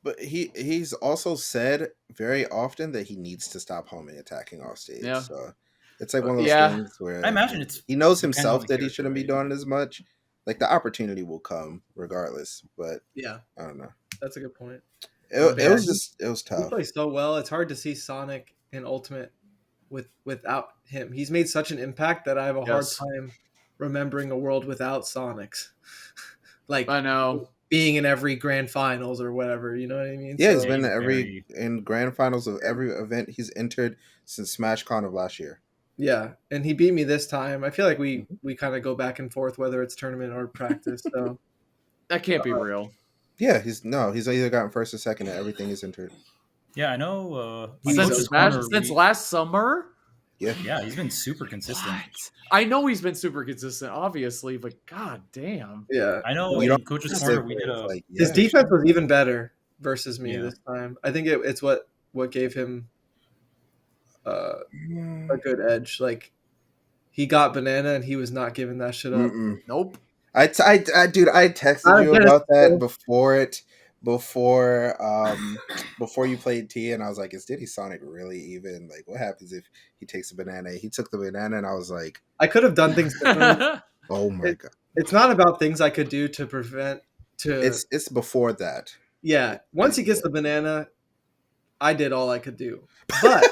but he's also said very often that he needs to stop homing attacking off stage. Yeah. So it's like one of those Yeah. things where I imagine it's he knows depends himself on the that he character, shouldn't be right? doing it as much. Like the opportunity will come regardless, but Yeah, I don't know. that's a good point. It was He tough. plays so well. It's hard to see Sonic in Ultimate without him. He's made such an impact that I have a Yes. hard time remembering a world without Sonics. Like I know. being in every grand finals or whatever, you know what I mean? Yeah, So- he's been very- in grand finals of every event he's entered since SmashCon of last year. Yeah, and he beat me this time. I feel like we kind of go back and forth whether it's tournament or practice. So That can't be real. Yeah, he's either gotten first or second at everything he's entered. Yeah, I know. He's my so coach's Since corner, since we- last summer. Yeah. yeah, he's been super consistent. What? I know he's been super consistent, obviously, but god damn. yeah, I know You in don't coach's It's corner we did a like, his yeah. defense was even better versus me Yeah. this time. I think it's what gave him a good edge. Like he got banana and he was not giving that shit up. Mm-mm. Nope. Dude, I texted I you get it. about that before you played T, and I was like, is Diddy Sonic really even? Like, what happens if he takes a banana? He took the banana, and I was like, I could have done things differently. oh my god. It's not about things I could do to prevent It's before that. yeah. Once he gets the banana, I did all I could do. But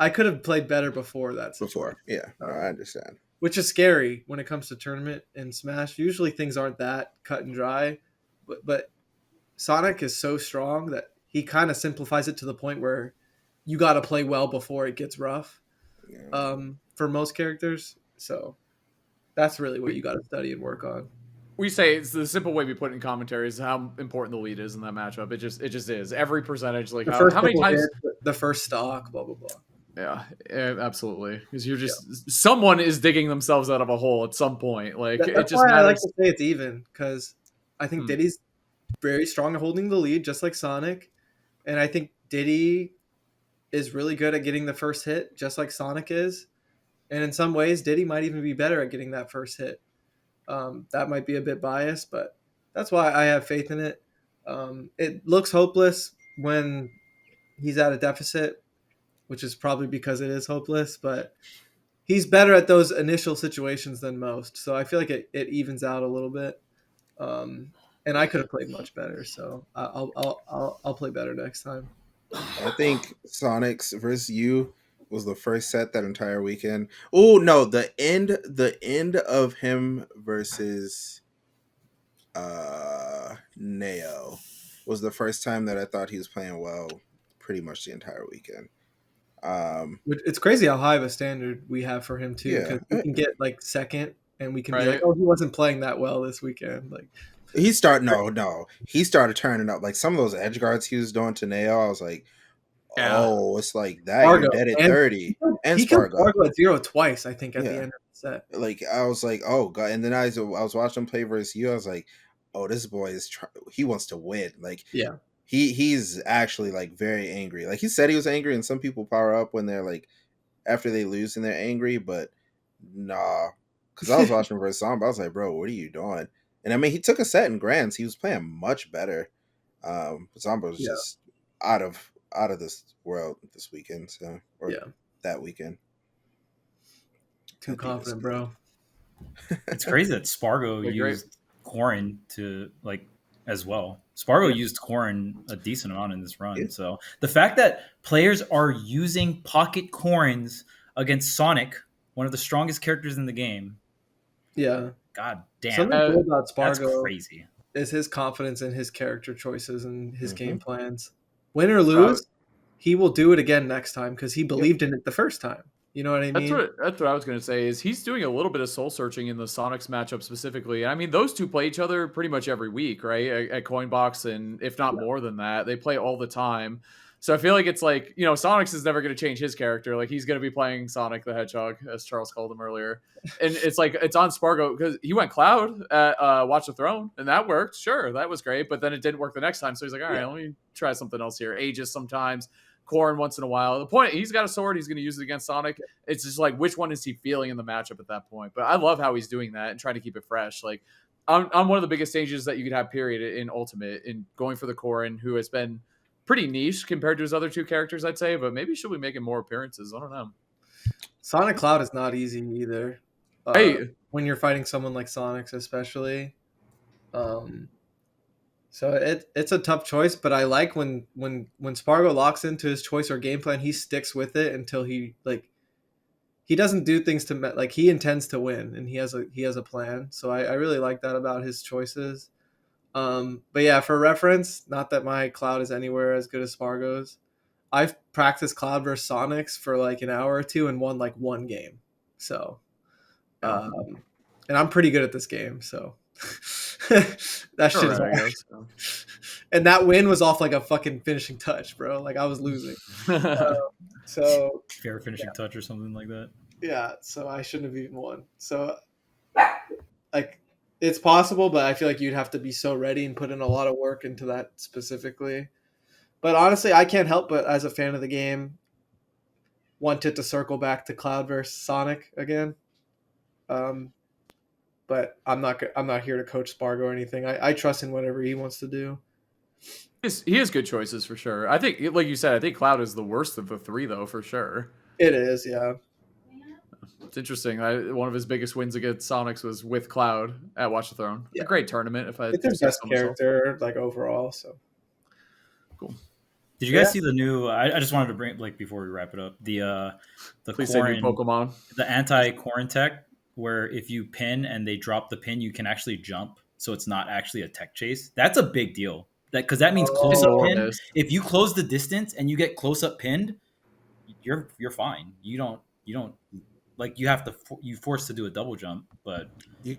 I could have played better before that. situation. Before, yeah, no, I understand. which is scary when it comes to tournament and Smash. Usually things aren't that cut and dry, but Sonic is so strong that he kind of simplifies it to the point where you got to play well before it gets rough. For most characters, so that's really what you got to study and work on. We say it's the simple way we put it in commentary is how important the lead is in that matchup. It just is every percentage. Like how many times the first stock, blah blah blah. Yeah, absolutely. Because you're just someone is digging themselves out of a hole at some point. Like that's it just why matters. I like to say it's even because I think Diddy's very strong at holding the lead, just like Sonic, and I think Diddy is really good at getting the first hit, just like Sonic is. And in some ways, Diddy might even be better at getting that first hit. That might be a bit biased, but that's why I have faith in it. It looks hopeless when he's at a deficit, which is probably because it is hopeless, but he's better at those initial situations than most. So I feel like it evens out a little bit. And I could have played much better, so I'll play better next time. I think Sonic's versus you was the first set that entire weekend. Oh no, the end of him versus Neo was the first time that I thought he was playing well pretty much the entire weekend. It's crazy how high of a standard we have for him too, because we can get like second and we can be like, oh, he wasn't playing that well this weekend. Like he started turning up. Like some of those edge guards he was doing to Neo, I was like, oh, it's like that. Spargo, you're dead at 30. He killed Spargo at 0 twice, I think, at the end of the set. Like I was like, oh god. And then I was watching him play versus you. I was like, oh, this boy he wants to win. Like he's actually like very angry. Like he said he was angry, and some people power up when they're like after they lose and they're angry, but nah. Because I was watching versus Zomba, I was like, bro, what are you doing? And I mean, he took a set in Grands. He was playing much better. Zomba was just out of this world this weekend. So that weekend. Too confident, bro. It's crazy that Spargo used Corrin to as well. Spargo used Corrin a decent amount in this run. Yeah. So the fact that players are using pocket Corrins against Sonic, one of the strongest characters in the game. Yeah. God damn. Something cool about Spargo that's crazy. Is his confidence in his character choices and his game plans. Win or lose, he will do it again next time because he believed in it the first time. You know what I mean? That's what I was going to say is he's doing a little bit of soul searching in the Sonics matchup specifically. I mean, those two play each other pretty much every week, right? At Coinbox, and if not more than that, they play all the time. So I feel like it's like, Sonix is never going to change his character. Like he's going to be playing Sonic the Hedgehog, as Charles called him earlier. And it's like, it's on Spargo because he went Cloud at Watch the Throne, and that worked. Sure, that was great. But then it didn't work the next time. So he's like, all right, let me try something else here. Aegis sometimes. Corrin once in a while. The point, he's got a sword. He's going to use it against Sonic. It's just like, which one is he feeling in the matchup at that point? But I love how he's doing that and trying to keep it fresh. Like, on one of the biggest stages that you could have, period, in Ultimate, in going for the Corrin, who has been pretty niche compared to his other two characters, I'd say. But maybe should we make more appearances? I don't know. Sonic Cloud is not easy either. When you're fighting someone like Sonix, especially. So it's a tough choice, but I like when Spargo locks into his choice or game plan, he sticks with it until he doesn't do things to he intends to win and he has a plan. So I really like that about his choices. But yeah, for reference, not that my Cloud is anywhere as good as Spargo's. I've practiced Cloud versus Sonix for like an hour or two and won like one game. So, and I'm pretty good at this game. So. That shit is hard. And that win was off like a fucking finishing touch, bro. Like I was losing. So fair finishing touch or something like that. Yeah, so I shouldn't have even won. So like it's possible, but I feel like you'd have to be so ready and put in a lot of work into that specifically. But honestly, I can't help but as a fan of the game want it to circle back to Cloud versus Sonic again. But I'm not here to coach Spargo or anything. I trust in whatever he wants to do. He has good choices for sure. I think, like you said, I think Cloud is the worst of the three, though, for sure. It is, yeah. It's interesting. One of his biggest wins against Sonix was with Cloud at Watch the Throne. Yeah. A great tournament. It's his best character, overall. So cool. Did you guys see the new? I just wanted to bring before we wrap it up the Please say new Pokemon, the anti-Corrin tech. where if you pin and they drop the pin, you can actually jump. So it's not actually a tech chase. That's a big deal. Because that means close up pin. Enormous. If you close the distance and you get close up pinned, you're fine. You don't like you have to you forced to do a double jump, but You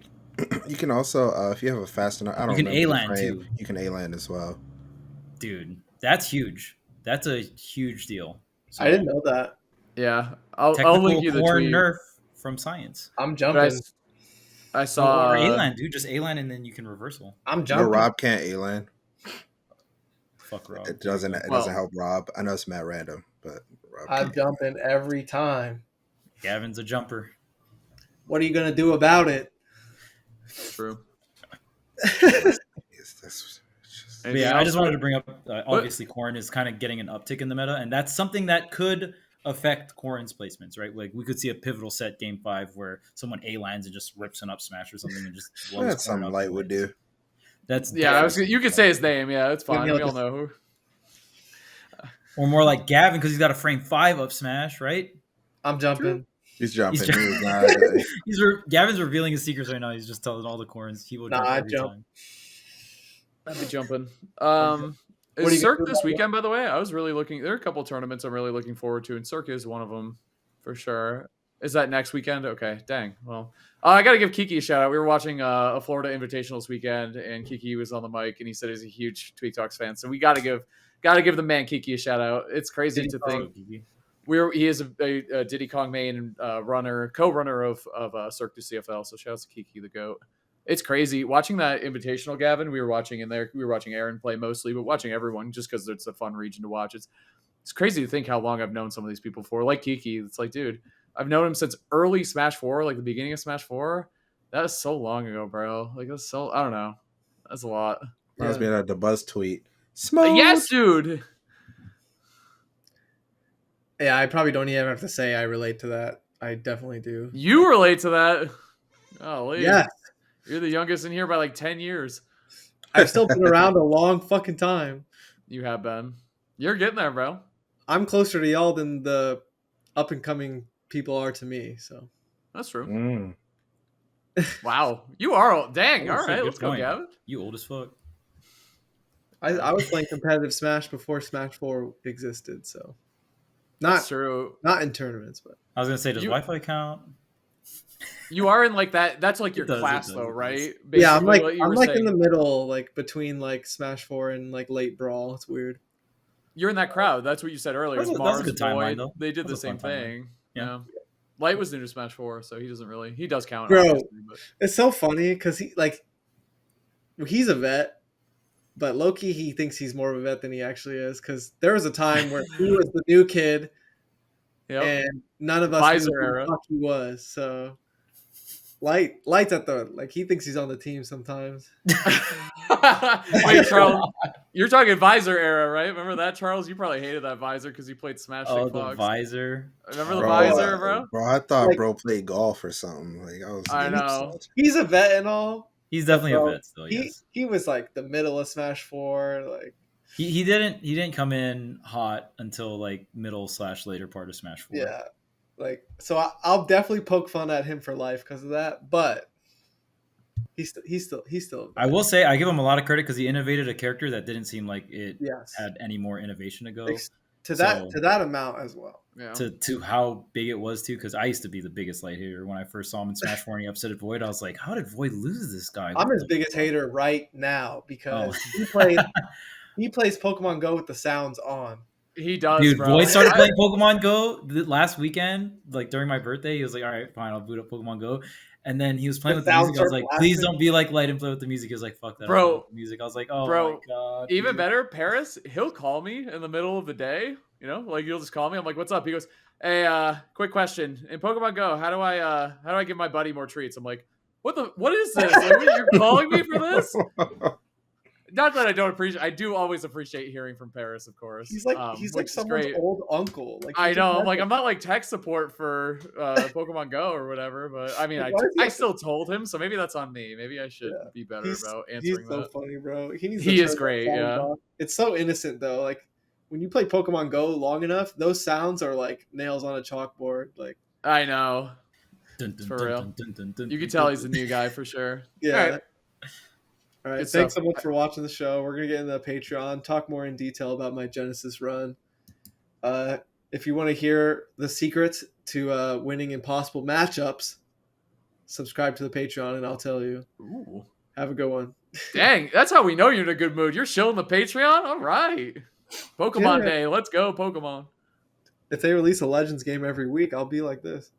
can also if you have a fast enough, I don't you can remember the A-land frame, too. You can A-land as well. Dude, that's huge. That's a huge deal. So, I didn't know that. Yeah, I'll technical link you the corn tweet. nerf from science. I'm But jumping. I saw Or A-land, dude. Just A-land and then you can reversal. I'm No, jumping. Rob can't A-land. Fuck Rob. It doesn't help Rob. I know it's Matt Random, but Rob I'm can't. jumping every time. Gavin's a jumper. What are you gonna do about it? True. But yeah, I just wanted to bring up. Obviously, Corrin is kind of getting an uptick in the meta, and that's something that could affect Corrin's placements, right? Like we could see a pivotal set game 5 where someone A lands and just rips an up smash or something and just blows That's Corrin something up Light and would wins. do. That's you could say his name. Yeah, it's fine. Maybe We I'll all know who. Or more like Gavin because he's got a frame 5 up smash, right? I'm jumping. He's jumping. Gavin's revealing his secrets right now. He's just telling all the Corrins he will jump Nah, I every jump. time. I'd be jumping. What are you Is gonna Cirque do this about weekend, by the way? I was really looking. There are a couple tournaments I'm really looking forward to, and Cirque is one of them for sure. Is that next weekend? Okay, dang. Well, I got to give Kiki a shout out. We were watching a Florida Invitational this weekend, and Kiki was on the mic, and he said he's a huge Tweek Talks fan. So we got to give the man Kiki a shout out. It's crazy to think he is a Diddy Kong main and co-runner of Cirque du CFL. So shout out to Kiki the GOAT. It's crazy watching that Invitational, Gavin. We were watching Aaron play mostly, but watching everyone just because it's a fun region to watch. It's crazy to think how long I've known some of these people for. Like Kiki, it's like, dude, I've known him since early Smash 4, like the beginning of Smash 4. That was so long ago, bro. Like that's so I don't know. That's a lot. Reminds me of the Buzz tweet. Smoke. Yes, dude. Yeah, I probably don't even have to say I relate to that. I definitely do. You relate to that. Oh, Yeah. You're the youngest in here by like 10 years. I've still been around a long fucking time. You have been. You're getting there, bro. I'm closer to y'all than the up and coming people are to me. So That's true. Mm. Wow. You are old. Dang. Oh, All that's a right. good Let's go, point. Gavin. You old as fuck. I was playing competitive Smash before Smash 4 existed. So That's true. not in tournaments, but I was gonna say, does You- Wi-Fi count? You are in like that. That's like your It does, class, it does, though, it does. right? yeah, I'm Basically what you were like in saying. the middle, like between like Smash 4 and like late Brawl. It's weird. You're in that crowd. That's what you said earlier. That's a Mars, good timeline, Void, though. they did That's the a same fun timeline. thing. Yeah. Light was new to Smash 4, so he does count. Bro. obviously, but It's so funny because he's a vet, but Loki he thinks he's more of a vet than he actually is. Because there was a time where he was the new kid, yep. and none of us Visor knew who era. the fuck he was. So Light's at the he thinks he's on the team sometimes. Wait, Charles, you're talking Visor era, right? Remember that, Charles? You probably hated that Visor because you played Smash Oh, Big the Fox. visor. Remember the Bro, Visor, bro? Bro, I thought Like- bro played golf or something. Like I know. He's a vet and all. He's definitely Bro, a vet still. Yes. He was like the middle of Smash 4. Like He didn't come in hot until like middle / later part of Smash 4. yeah, like so I'll definitely poke fun at him for life because of that. But he's still a vet. I will say I give him a lot of credit because he innovated a character that didn't seem like it yes had any more innovation to go. to So- that amount as well. Yeah. To how big it was too, because I used to be the biggest light hater when I first saw him in Smash 4 and he upset Void. I was like, how did Void lose this guy? I'm What his the biggest fuck? hater right now because Oh. he plays Pokemon Go with the sounds on. He does, Dude, bro. Void started playing Pokemon Go last weekend, like during my birthday. He was like, all right, fine, I'll boot up Pokemon Go. And then he was playing The with the music. I was sounds like, are please blasting. don't be like Light and play with the music. He was like, fuck that. I'll Bro. play with the music. I was like, oh Bro, my God. Even dude. better, Paris, he'll call me in the middle of the day. You know, like he'll just call me. I'm like, what's up? He goes, hey, quick question. In Pokemon Go, how do I give my buddy more treats? I'm like, what is this? Like, you're calling me for this? Not that I don't appreciate. I do always appreciate hearing from Paris, of course. He's like which is someone's great. old uncle. Like I he know. just I'm like, met I'm not like tech support for Pokemon Go or whatever, but I mean, Why is he- I still told him, so maybe that's on me. Maybe I should be better He's about he's answering so that. funny, bro. He needs. He to is turn great, that sound yeah. off. It's so innocent though. Like when you play Pokemon Go long enough, those sounds are like nails on a chalkboard. Like I know. Dun, dun, For dun, real. dun, dun, dun, dun, You can dun, tell dun, he's a dun. new guy for sure. Yeah. All right. All right. Good Thanks stuff. so much for watching the show. We're gonna get into the Patreon, talk more in detail about my Genesis run. If you want to hear the secrets to winning impossible matchups, subscribe to the Patreon, and I'll tell you. Ooh. Have a good one. Dang, that's how we know you're in a good mood. You're shilling the Patreon? All right. Pokemon Yeah. Day. Let's go, Pokemon. If they release a Legends game every week, I'll be like this.